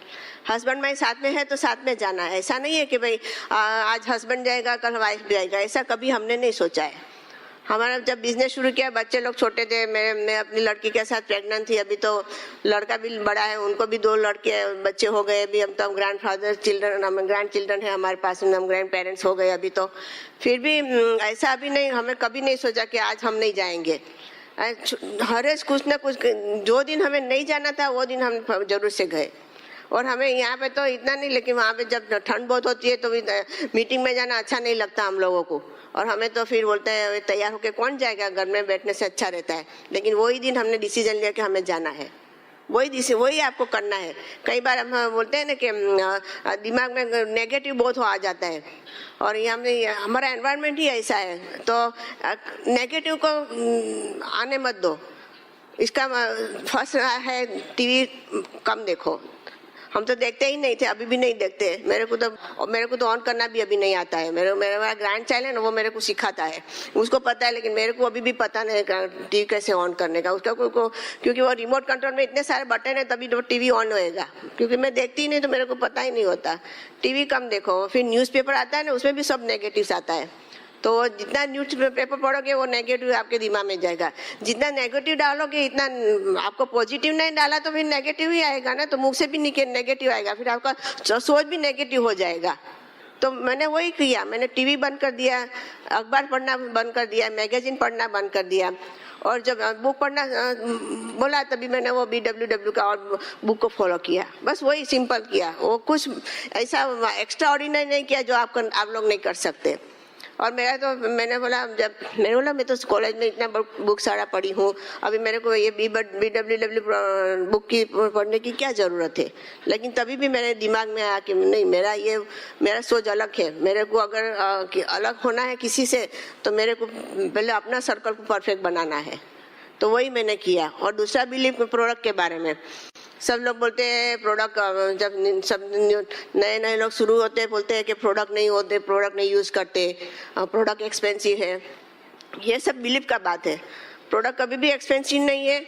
हस्बैंड वाइफ साथ में है तो साथ में जाना है। ऐसा नहीं है कि भाई आज हस्बैंड जाएगा कल वाइफ जाएगा, ऐसा कभी हमने नहीं सोचा है। हमारा जब बिजनेस शुरू किया बच्चे लोग छोटे थे, मैं अपनी लड़की के साथ प्रेग्नेंट थी, अभी तो लड़का भी बड़ा है, उनको भी 2 लड़के बच्चे हो गए। अभी हम तो grand father children, grand children है हमारे पास, हम ग्रैंड पेरेंट्स हो गए अभी तो। फिर भी ऐसा अभी नहीं, हमें कभी नहीं सोचा कि आज हम नहीं जाएंगे। हर कुछ ना कुछ, जो दिन हमें नहीं जाना था वो दिन हम जरूर से गए। और हमें यहाँ पे तो इतना नहीं, लेकिन वहाँ पे जब ठंड बहुत होती है तो भी मीटिंग में जाना अच्छा नहीं लगता हम लोगों को, और हमें तो फिर बोलते हैं तैयार होके कौन जाएगा, घर में बैठने से अच्छा रहता है। लेकिन वही दिन हमने डिसीजन लिया कि हमें जाना है, वही आपको करना है। कई बार हम बोलते हैं ना कि दिमाग में नेगेटिव बहुत आ जाता है, और यहाँ हमारा एनवायरनमेंट ही ऐसा है, तो नेगेटिव को आने मत दो। इसका फर्स्ट है टीवी कम देखो। हम तो देखते ही नहीं थे, अभी भी नहीं देखते। मेरे को तो ऑन करना भी अभी नहीं आता है। मेरा ग्रैंड चाइल्ड है ना, वो मेरे को सिखाता है, उसको पता है, लेकिन मेरे को अभी भी पता नहीं टीवी कैसे ऑन करने का। उसका क्योंकि वो रिमोट कंट्रोल में इतने सारे बटन है तभी तो टीवी ऑन होएगा, क्योंकि मैं देखती ही नहीं तो मेरे को पता ही नहीं होता। टीवी कम देखो। फिर न्यूज़पेपर आता है ना, उसमें भी सब नेगेटिव्स आता है, तो जितना न्यूज पेपर पढ़ोगे वो नेगेटिव आपके दिमाग में जाएगा। जितना नेगेटिव डालोगे इतना आपको पॉजिटिव नहीं डाला तो फिर नेगेटिव ही आएगा ना, तो मुंह से भी नेगेटिव आएगा, फिर आपका सोच भी नेगेटिव हो जाएगा। तो मैंने वही किया, मैंने टीवी बंद कर दिया, अखबार पढ़ना बंद कर दिया, मैगजीन पढ़ना बंद कर दिया, और जब बुक पढ़ना बोला तभी मैंने वो BWW का और बुक को फॉलो किया। बस वही सिंपल किया, वो कुछ ऐसा एक्स्ट्रा ऑर्डिनरी नहीं किया जो आप लोग नहीं कर सकते। और मैंने बोला मैं तो कॉलेज में इतना बुक सारा पढ़ी हूँ, अभी मेरे को ये BWW बुक की पढ़ने की क्या ज़रूरत है। लेकिन तभी भी मेरे दिमाग में आया कि नहीं, मेरा सोच अलग है। मेरे को अगर अलग होना है किसी से तो मेरे को पहले अपना सर्कल को परफेक्ट बनाना है, तो वही मैंने किया। और दूसरा बिलीव प्रोडक्ट के बारे में, सब लोग बोलते हैं प्रोडक्ट, जब सब नए लोग शुरू होते हैं बोलते हैं कि प्रोडक्ट नहीं होते, प्रोडक्ट नहीं यूज़ करते, प्रोडक्ट एक्सपेंसिव है। ये सब बिलीव का बात है। प्रोडक्ट कभी भी एक्सपेंसिव नहीं है,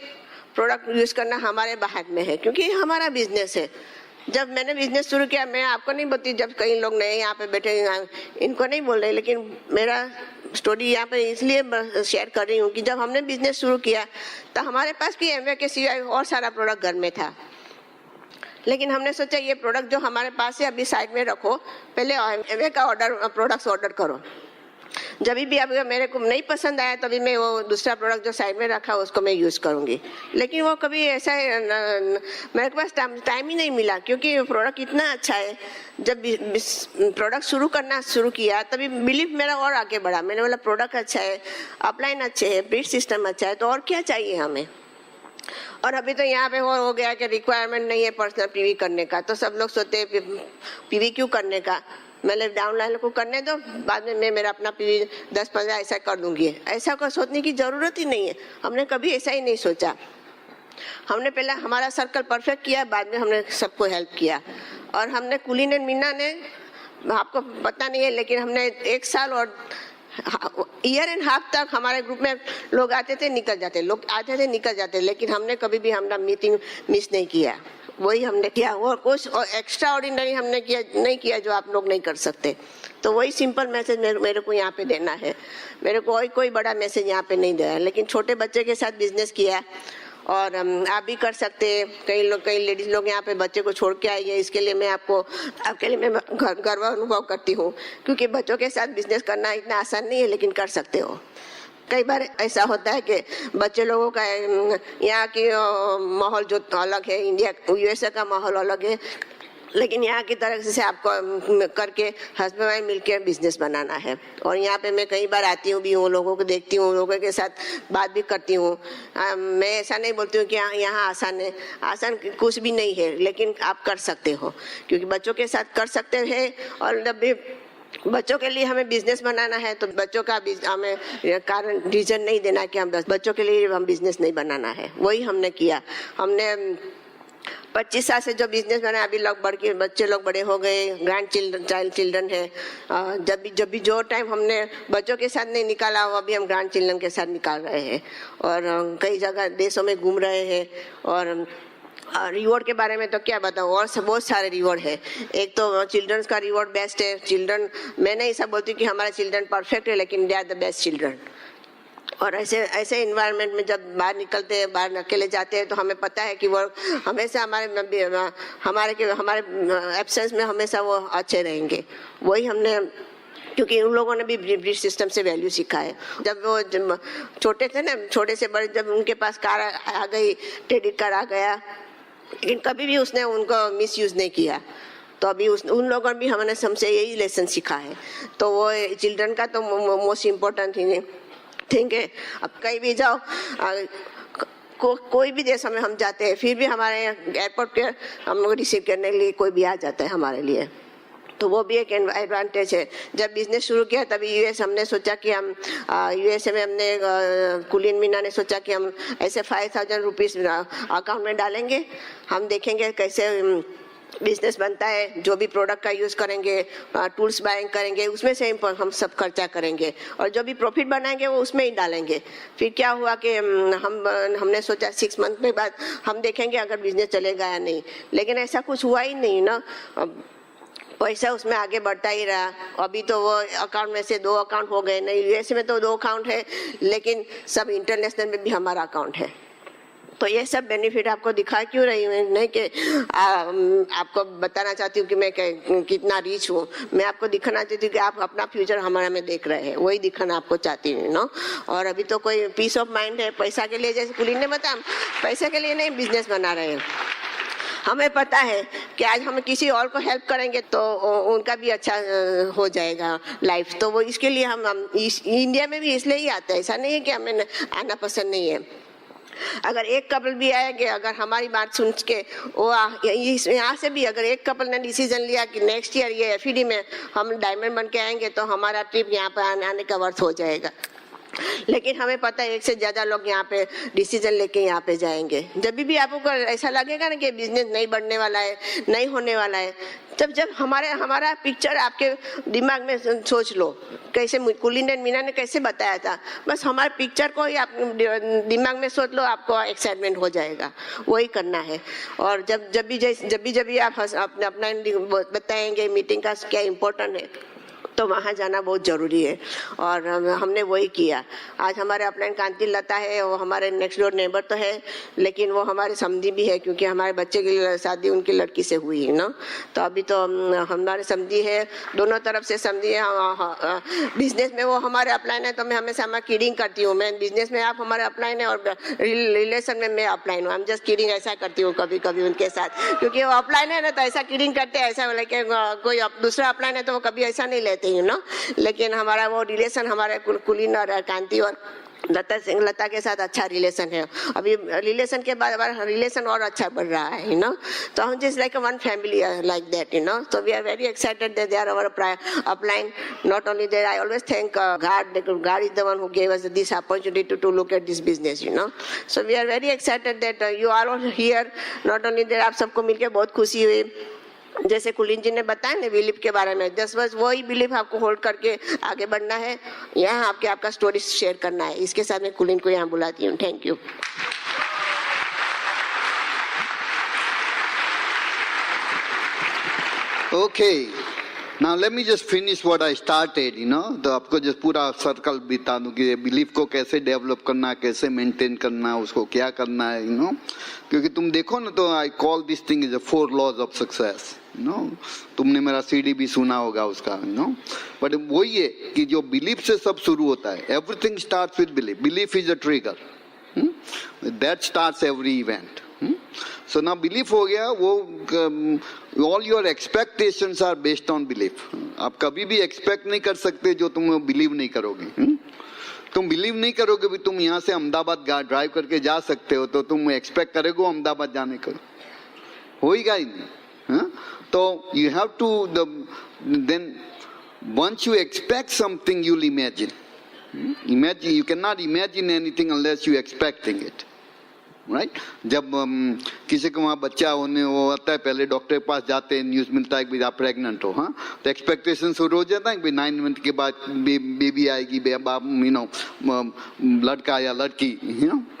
प्रोडक्ट यूज़ करना हमारे हाथ में है, क्योंकि हमारा बिजनेस है। जब मैंने बिजनेस शुरू किया, मैं आपको नहीं बोलती, जब कई लोग नए यहाँ पे बैठे इनको नहीं बोल रहे, लेकिन मेरा स्टोरी यहाँ पे इसलिए शेयर कर रही हूँ कि जब हमने बिजनेस शुरू किया तो हमारे पास भी एमवे के सिवाय और सारा प्रोडक्ट घर में था, लेकिन हमने सोचा ये प्रोडक्ट जो हमारे पास है अभी साइड में रखो, पहले एमवे का प्रोडक्ट्स ऑर्डर करो। जब भी अब मेरे को नहीं पसंद आया तभी मैं वो दूसरा प्रोडक्ट जो साइड में रखा उसको मैं यूज़ करूँगी। लेकिन वो कभी ऐसा मेरे पास टाइम ही नहीं मिला, क्योंकि प्रोडक्ट इतना अच्छा है। जब प्रोडक्ट शुरू किया तभी बिलीव मेरा और आगे बढ़ा। मैंने बोला प्रोडक्ट अच्छा है, अपलाइन अच्छे है, बिड सिस्टम अच्छा है, तो और क्या चाहिए हमें। और अभी तो यहाँ पे हो गया कि रिक्वायरमेंट नहीं है पर्सनल पीवी करने का, तो सब लोग सोचते हैं पीवी क्यों करने का, मतलब डाउनलाइन को करने दो, बाद में मैं मेरा अपना पीवी 10-15 ऐसा कर दूंगी। ऐसा को सोचने की जरूरत ही नहीं है। हमने कभी ऐसा ही नहीं सोचा। हमने पहले हमारा सर्कल परफेक्ट किया, बाद में हमने सबको हेल्प किया। और हमने कुलीन एंड मीना ने, आपको पता नहीं है, लेकिन हमने 1 साल और ईयर एंड हाफ तक हमारे ग्रुप में लोग आते थे निकल जाते, लेकिन हमने कभी भी हमारा मीटिंग मिस नहीं किया। वही हमने किया, और कुछ एक्स्ट्रा ऑर्डिनरी हमने किया नहीं किया जो आप लोग नहीं कर सकते। तो वही सिंपल मैसेज मेरे को यहाँ पे देना है। मेरे को कोई बड़ा मैसेज यहाँ पे नहीं दिया है, लेकिन छोटे बच्चे के साथ बिजनेस किया और आप भी कर सकते हैं। कई लेडीज लोग यहाँ पे बच्चे को छोड़ के आई है, इसके लिए मैं आपके लिए मैं गर्व अनुभव करती हूँ, क्योंकि बच्चों के साथ बिजनेस करना इतना आसान नहीं है, लेकिन कर सकते हो। कई बार ऐसा होता है कि बच्चे लोगों का यहाँ की माहौल जो अलग है, इंडिया यूएसए का माहौल अलग है, लेकिन यहाँ की तरह से आपको करके हस्बैंड वाइफ मिलकर बिजनेस बनाना है। और यहाँ पे मैं कई बार आती हूँ भी, उन लोगों को देखती हूँ, लोगों के साथ बात भी करती हूँ। मैं ऐसा नहीं बोलती हूँ कि यहाँ आसान है, आसान कुछ भी नहीं है, लेकिन आप कर सकते हो, क्योंकि बच्चों के साथ कर सकते हैं। और जब भी बच्चों के लिए हमें बिजनेस बनाना है तो बच्चों का हमें कारण रीजन नहीं देना कि हम बच्चों के लिए हम बिजनेस नहीं बनाना है। वही हमने किया। हमने 25 साल से जो बिजनेस बना, अभी लोग बच्चे लोग बड़े हो गए, ग्रैंड चिल्ड्रन है। जब भी जो टाइम हमने बच्चों के साथ नहीं निकाला, वो अभी हम ग्रैंड चिल्ड्रन के साथ निकाल रहे हैं और कई जगह देशों में घूम रहे हैं। और रिवॉर्ड के बारे में तो क्या बताऊँ, और बहुत सारे रिवॉर्ड है। एक तो चिल्ड्रंस का रिवॉर्ड बेस्ट है। चिल्ड्रन, मैं नहीं ऐसा बोलती कि हमारे चिल्ड्रन परफेक्ट है, लेकिन they are the best children. और ऐसे इन्वायरमेंट में जब बाहर निकलते हैं, बाहर अकेले जाते हैं, तो हमें पता है कि वो हमेशा हमारे एब्सेंस में हमेशा वो अच्छे रहेंगे। वही हमने, क्योंकि उन लोगों ने भी ब्रिटिश सिस्टम से वैल्यू सीखा है। जब वो छोटे थे ना, छोटे से बड़े, जब उनके पास कार आ गई, क्रेडिट कार्ड आ गया, लेकिन कभी भी उसने उनको मिसयूज नहीं किया। तो अभी उन लोगों ने भी हमसे यही लेसन सीखा है। तो वो चिल्ड्रन का तो मोस्ट इम्पोर्टेंट थिंग है। अब कहीं भी जाओ, कोई भी देश में हम जाते हैं, फिर भी हमारे एयरपोर्ट पे हम लोग रिसीव करने के लिए कोई भी आ जाता है हमारे लिए, तो वो भी एक एडवांटेज है। जब बिजनेस शुरू किया तभी हमने सोचा कि हम यूएसए में हमने कुलीन मीना ने सोचा कि हम ऐसे 5000 रुपीज़ अकाउंट में डालेंगे, हम देखेंगे कैसे बिजनेस बनता है। जो भी प्रोडक्ट का यूज़ करेंगे, टूल्स बाइंग करेंगे, उसमें से हम सब खर्चा करेंगे और जो भी प्रॉफिट बनाएंगे वो उसमें ही डालेंगे। फिर क्या हुआ कि हमने सोचा 6 मंथ में बाद हम देखेंगे अगर बिजनेस चलेगा या नहीं, लेकिन ऐसा कुछ हुआ ही नहीं ना। पैसा उसमें आगे बढ़ता ही रहा। अभी तो वो अकाउंट में से 2 अकाउंट हो गए, नहीं यूएस में तो 2 अकाउंट है, लेकिन सब इंटरनेशनल में भी हमारा अकाउंट है। तो ये सब बेनिफिट आपको दिखा क्यों रही हूँ, नहीं कि आपको बताना चाहती हूँ कि मैं कितना रीच हूँ। मैं आपको दिखाना चाहती हूँ कि आप अपना फ्यूचर हमारा में देख रहे हैं, वही दिखाना आपको चाहती हूँ ना। और अभी तो कोई पीस ऑफ माइंड है, पैसा के लिए, जैसे कुलीन ने बताया, पैसे के लिए नहीं बिजनेस बना रहे हैं। हमें पता है कि आज हम किसी और को हेल्प करेंगे तो उनका भी अच्छा हो जाएगा लाइफ। तो वो इसके लिए हम इंडिया में भी इसलिए ही आते हैं। ऐसा नहीं है कि हमें आना पसंद नहीं है। अगर एक कपल भी आएंगे, अगर हमारी बात सुन के वो यहाँ से भी अगर एक कपल ने डिसीजन लिया कि नेक्स्ट ईयर ये एफईडी में हम डायमंड बन के आएंगे, तो हमारा ट्रिप यहाँ पर आने का वर्थ हो जाएगा। लेकिन हमें पता है 1 से ज़्यादा लोग यहाँ पे डिसीजन लेके यहाँ पे जाएंगे। जब भी आपको ऐसा लगेगा ना कि बिजनेस नहीं बढ़ने वाला है, नहीं होने वाला है, जब हमारा पिक्चर आपके दिमाग में सोच लो, कैसे कुलीन एंड मीना ने कैसे बताया था, बस हमारे पिक्चर को ही आप दिमाग में सोच लो, आपको एक्साइटमेंट हो जाएगा। वही करना है। और जब भी आप अपना बताएंगे मीटिंग का क्या इम्पोर्टेंट है, तो वहाँ जाना बहुत ज़रूरी है। और हमने वही किया। आज हमारे अपलाइन कांति लता है, वो हमारे नेक्स्ट डोर नेबर तो है, लेकिन वो हमारे समधी भी है, क्योंकि हमारे बच्चे की शादी उनकी लड़की से हुई है ना। तो अभी तो हमारे समधी है, दोनों तरफ से समधी है। बिजनेस में वो हमारे अपलाइन है, तो मैं हमेशा किडिंग करती हूँ। मैं बिजनेस में आप हमारे अपलाइन है और रिलेशन में मैं अपलाइन हूँ। हम जस्ट किडिंग ऐसा करती हूँ कभी कभी उनके साथ, क्योंकि वो अपलाइन है ना, तो ऐसा किडिंग करते हैं, ऐसा लेके कोई दूसरा अपलाइन है तो वो कभी ऐसा नहीं लेते ना। लेकिन हमारा वो रिलेशन, हमारे कुलीन और कांति और लता के साथ अच्छा रिलेशन है। अभी रिलेशन के बाद हमारा रिलेशन और अच्छा बढ़ रहा है ना। तो हम just like one family like that, you know. So we are very excited that they are our upline. Not only that, I always thank God. God is the one who gave us this opportunity to look at this business, you know. So we are very excited that you are all here. Not only that, आप सबको मिलके बहुत खुशी हुई। जैसे कुलीन जी ने बताया ना बिलीफ के बारे में, बस वही बिलीफ आपको होल्ड करके आगे बढ़ना है। यहाँ आपका स्टोरी शेयर करना है। इसके साथ मैं कुलीन को यहाँ बुलाती हूँ। Thank you. Okay. Now let me just finish what I started, तो आपको just पूरा सर्कल बता दूं कि बिलीफ को कैसे डेवलप करना, कैसे मेंटेन करना, उसको क्या करना है, क्योंकि तुम देखो ना तो I call this thing is 4 laws of success, तुमने मेरा सीडी भी सुना होगा उसका, बट वही है कि जो बिलीफ से सब शुरू होता है. Everything starts with belief. Belief is a trigger that starts every event. So now belief हो गया वो, all your expectations are based on belief. आप कभी भी expect नहीं कर सकते जो तुम believe नहीं करोगे. तुम believe नहीं करोगे भी तुम यहाँ से अहमदाबाद ड्राइव करके जा सकते हो, तो तुम expect करोगे अहमदाबाद जाने का, होएगा ही नहीं. तो you have to then once you expect something you'll imagine. Imagine, you cannot imagine anything unless you expecting it. Right जब किसी को वहाँ बच्चा होने वो आता है, पहले डॉक्टर के पास जाते हैं, न्यूज़ मिलता है कि आप प्रेग्नेंट हो, हाँ, तो एक्सपेक्टेशन शुरू हो जाता है कि 9 मंथ के बाद बेबी आएगी, लड़का या लड़की,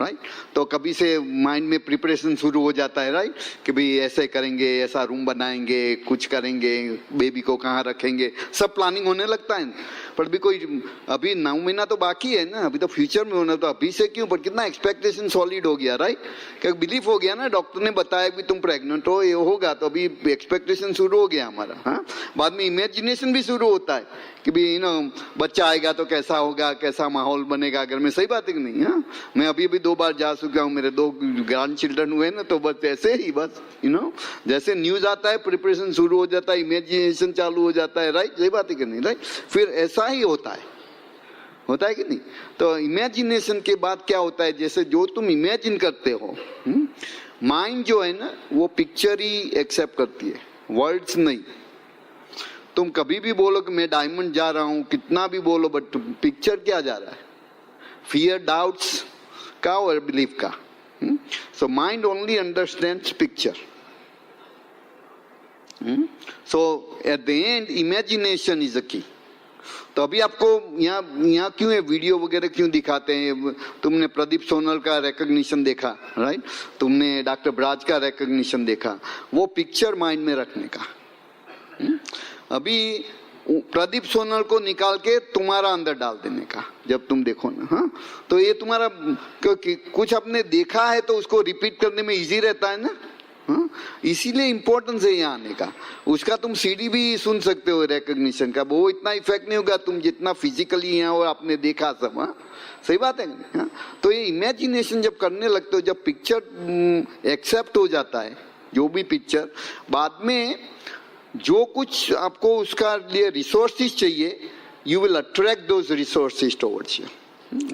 राइट. तो कभी से माइंड में प्रिपरेशन शुरू हो जाता है, राइट, कि भाई ऐसे करेंगे, ऐसा रूम बनाएंगे, कुछ करेंगे, बेबी को कहाँ रखेंगे, सब प्लानिंग होने लगता है. पर भी कोई अभी 9 महीना तो बाकी है ना, अभी तो फ्यूचर में होना, तो अभी से क्यों, पर कितना एक्सपेक्टेशन सॉलिड हो गया, राइट. क्या बिलीफ हो गया ना, डॉक्टर ने बताया कि तुम प्रेग्नेंट हो, ये होगा, तो अभी एक्सपेक्टेशन शुरू हो गया हमारा. हाँ, बाद में इमेजिनेशन भी शुरू होता है कि भी बच्चा आएगा तो कैसा होगा, कैसा माहौल बनेगा घर में. सही बात है कि नहीं. हाँ, मैं अभी 2 बार जा चुका हूँ, मेरे 2 ग्रैंड चिल्ड्रन हुए ना, तो बस ऐसे ही बस जैसे न्यूज आता है प्रिपरेशन शुरू हो जाता है, इमेजिनेशन चालू हो जाता है, राइट. सही बात है कि नहीं, राइट. फिर ऐसा ही होता है कि नहीं. तो इमेजिनेशन के बाद क्या होता है, जैसे जो तुम इमेजिन करते हो, माइंड जो है ना वो पिक्चर ही एक्सेप्ट करती है, वर्ड्स नहीं. तुम कभी भी बोलो कि मैं डायमंड जा रहा हूं, कितना भी बोलो, बट पिक्चर क्या जा रहा है, फियर, डाउट्स का और बिलीफ का. So mind only understands picture. So at the end imagination is a की. तो अभी आपको यहाँ क्यों है वीडियो वगैरह क्यों दिखाते हैं, तुमने प्रदीप सोनल का रिकॉग्निशन देखा, राइट, तुमने डॉक्टर ब्राज का रिकॉग्निशन देखा, वो पिक्चर माइंड में रखने का. अभी प्रदीप सोनल को निकाल के तुम्हारा अंदर डाल देने का, जब तुम देखो ना, हाँ, तो ये तुम्हारा, क्योंकि कुछ आपने देखा है तो उसको रिपीट करने में इजी रहता है ना. हाँ, इसीलिए इम्पोर्टेंस है यहाँ आने का. उसका तुम सीडी भी सुन सकते हो रिकॉग्निशन का, वो इतना इफेक्ट नहीं होगा तुम जितना फिजिकली यहाँ और आपने देखा सब. हाँ, सही बात है. हाँ, तो ये इमेजिनेशन जब करने लगते हो, जब पिक्चर एक्सेप्ट हो जाता है, जो भी पिक्चर, बाद में जो कुछ आपको उसका लिए रिसोर्सेज चाहिए, you will attract those resources towards you.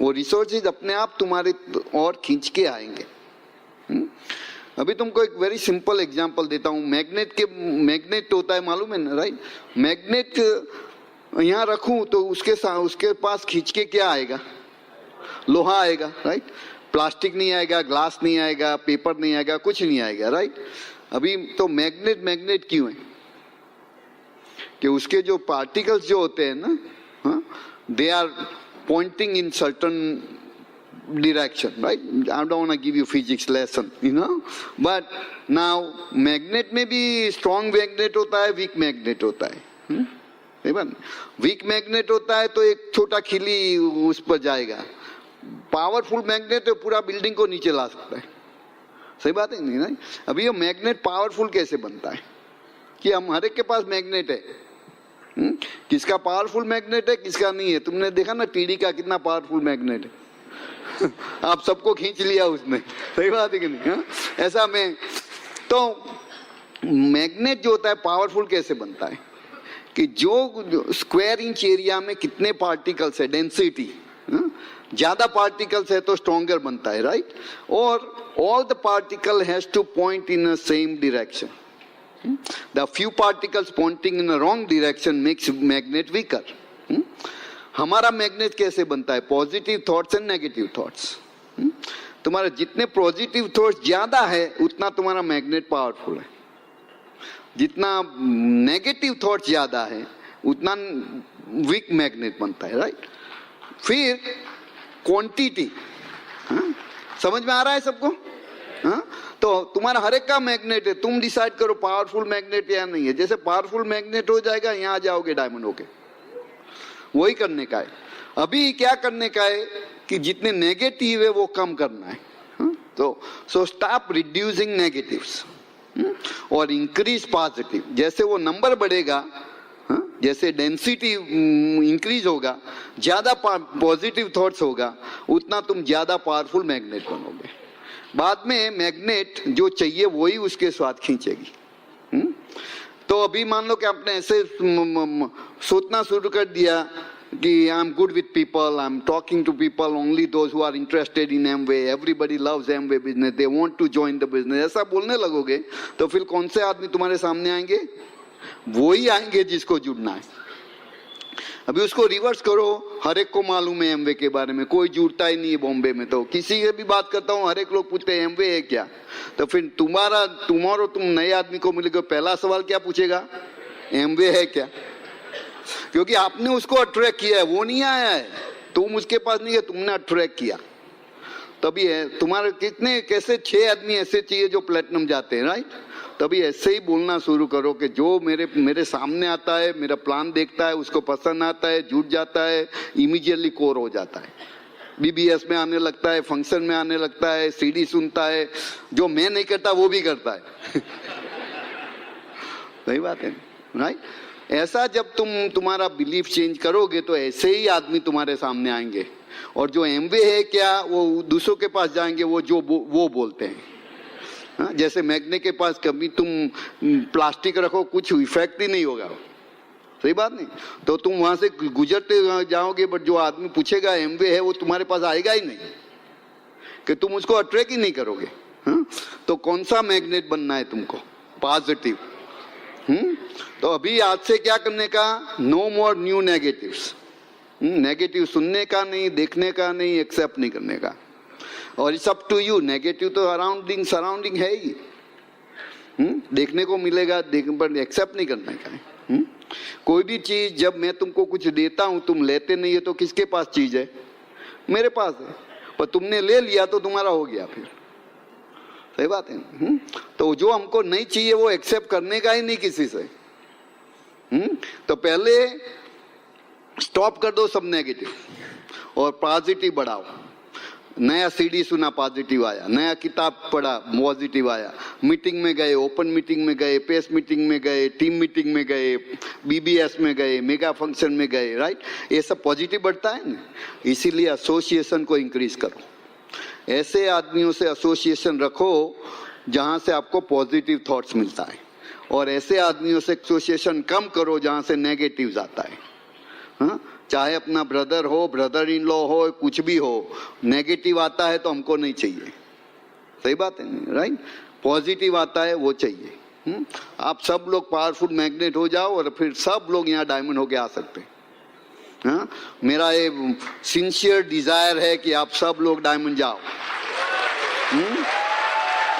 वो रिसोर्सेज अपने आप तुम्हारे और खींच के आएंगे. अभी तुमको एक वेरी सिंपल एग्जांपल देता हूँ. मैग्नेट होता है, मालूम है ना, राइट. मैग्नेट यहाँ रखूं तो उसके पास खींच के क्या आएगा, लोहा आएगा, राइट. प्लास्टिक नहीं आएगा, ग्लास नहीं आएगा, पेपर नहीं आएगा, कुछ नहीं आएगा, राइट. अभी तो मैग्नेट क्यों है, कि उसके जो पार्टिकल्स जो होते हैं ना, they are pointing in certain direction, right. I don't want to give you physics lesson, but now magnet में भी strong magnet होता है, weak magnet होता है. वीक मैग्नेट होता है तो एक छोटा खिली उस पर जाएगा, पावरफुल मैग्नेट है पूरा बिल्डिंग को नीचे ला सकता है. सही बात है नहीं. अभी ये मैग्नेट पावरफुल कैसे बनता है, कि हम हर एक के पास मैग्नेट है, किसका पावरफुल मैग्नेट है किसका नहीं है. तुमने देखा ना टीडी का कितना पावरफुल मैग्नेट है, आप सबको खींच लिया उसने. सही बात है कि नहीं. हाँ? ऐसा में तो मैग्नेट जो होता है पावरफुल कैसे बनता है, कि जो स्क्वायर इंच एरिया में कितने पार्टिकल्स है, डेंसिटी, ज्यादा पार्टिकल्स है तो स्ट्रॉन्गर बनता है, राइट. और all the particle has two point in a same direction. The few particles pointing in a wrong direction makes magnet weaker. हमारा मैग्नेट कैसे बनता है, positive thoughts and negative thoughts. तुम्हारे जितने पॉजिटिव थॉट्स ज्यादा है उतना तुम्हारा मैग्नेट पावरफुल है, जितना नेगेटिव थॉट्स ज्यादा है उतना वीक मैग्नेट बनता है, राइट. फिर क्वांटिटी, समझ में आ रहा है सबको, हाँ? तो तुम्हारा हर एक का मैग्नेट है, तुम डिसाइड करो पावरफुल मैग्नेट या नहीं है। जैसे पावरफुल मैग्नेट हो जाएगा, यहाँ आ जाओगे डायमंड होके। वही करने का है। अभी क्या करने का है कि जितने नेगेटिव है वो कम करना है। हाँ? तो सो स्टॉप रिड्यूसिंग नेगेटिव्स और इंक्रीज पॉजिटिव। जैसे वो नंबर बढ़ेगा, हाँ? जैसे डेंसिटी इंक्रीज होगा, ज्यादा पॉजिटिव थॉट्स होगा, उतना तुम ज्यादा पावरफुल मैग्नेट बनोगे। बाद में मैग्नेट जो चाहिए वही उसके स्वाद खींचेगी। तो अभी मान लो कि आपने ऐसे सोचना शुरू कर दिया कि I am good with people, I am talking to people only those who are interested in Amway, everybody loves Amway business, they want to join the business, ऐसा बोलने लगोगे तो फिर कौन से आदमी तुम्हारे सामने आएंगे? वही आएंगे जिसको जुड़ना है। अभी उसको रिवर्स करो, हर एक को मालूम है एमवे के बारे में, कोई जुड़ता ही नहीं है बॉम्बे में। तो किसी से भी बात करता हूँ, हर एक लोग पूछते हैं एमवे है क्या। तो फिर तुम्हारा तुम नए आदमी को मिलेगा, पहला सवाल क्या पूछेगा? एमवे है क्या? क्योंकि आपने उसको अट्रैक्ट किया है, वो नहीं आया है, तुम उसके पास नहीं है, तुमने अट्रैक्ट किया। तभी है तुम्हारे कितने कैसे 6 आदमी ऐसे चाहिए जो प्लेटिनम जाते हैं, राइट? तभी ऐसे ही बोलना शुरू करो कि जो मेरे सामने आता है, मेरा प्लान देखता है, उसको पसंद आता है, जुट जाता है, इमीडिएटली कोर हो जाता है, बीबीएस में आने लगता है, फंक्शन में आने लगता है, सीडी सुनता है, जो मैं नहीं करता वो भी करता है। सही बात है, राइट? ऐसा जब तुम्हारा बिलीफ चेंज करोगे तो ऐसे ही आदमी तुम्हारे सामने आएंगे। और जो एमवे है क्या, वो दूसरों के पास जाएंगे, वो बोलते हैं। हाँ? जैसे मैग्नेट के पास कभी तुम प्लास्टिक रखो, कुछ इफेक्ट ही नहीं होगा, सही बात नहीं? तो तुम वहां से गुजरते जाओगे, बट जो आदमी पूछेगा एमवे है, वो तुम्हारे पास आएगा ही नहीं, कि तुम उसको अट्रैक्ट ही नहीं करोगे। हाँ? तो कौन सा मैग्नेट बनना है तुमको? पॉजिटिव। तो अभी आज से क्या करने का? No more new negatives. Negative सुनने का नहीं, देखने का नहीं, एक्सेप्ट नहीं करने का। और it's up to you. Negative तो सराउंडिंग है ही, देखने को मिलेगा, पर एक्सेप्ट नहीं करने का है। कोई भी चीज जब मैं तुमको कुछ देता हूं, तुम लेते नहीं है, तो किसके पास चीज है? मेरे पास है, पर तुमने ले लिया तो तुम्हारा हो गया फिर। सही बात है। तो जो हमको नहीं चाहिए वो एक्सेप्ट करने का ही नहीं किसी से। तो पहले स्टॉप कर दो सब नेगेटिव और पॉजिटिव बढ़ाओ। नया सीडी सुना, पॉजिटिव आया, नया किताब पढ़ा, पॉजिटिव आया, मीटिंग में गए, ओपन मीटिंग में गए, पेस मीटिंग में गए, टीम मीटिंग में गए, बीबीएस में गए, मेगा फंक्शन में गए, राइट? ये सब पॉजिटिव बढ़ता है ना। इसीलिए एसोसिएशन को इंक्रीज करो, ऐसे आदमियों से एसोसिएशन रखो जहां से आपको पॉजिटिव थॉट्स मिलता है, और ऐसे आदमियों से एसोसिएशन कम करो जहां से नेगेटिव आता है। हाँ? चाहे अपना ब्रदर हो, ब्रदर इन लॉ हो, कुछ भी हो, नेगेटिव आता है तो हमको नहीं चाहिए। सही बात है, राइट? पॉजिटिव आता है वो चाहिए। आप सब लोग पावरफुल मैग्नेट हो जाओ और फिर सब लोग यहाँ डायमंड होके आ सकते हैं। हाँ? मेरा ये सिंसियर डिजायर है कि आप सब लोग डायमंड जाओ।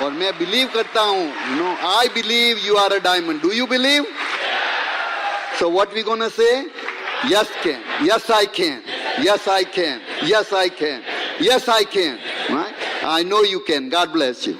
और मैं बिलीव करता हूँ, I believe you are a diamond. Do you believe? So what we gonna say? Yes can, yes I can, yes I can, yes I can, yes I can, right? I know you can. God bless you.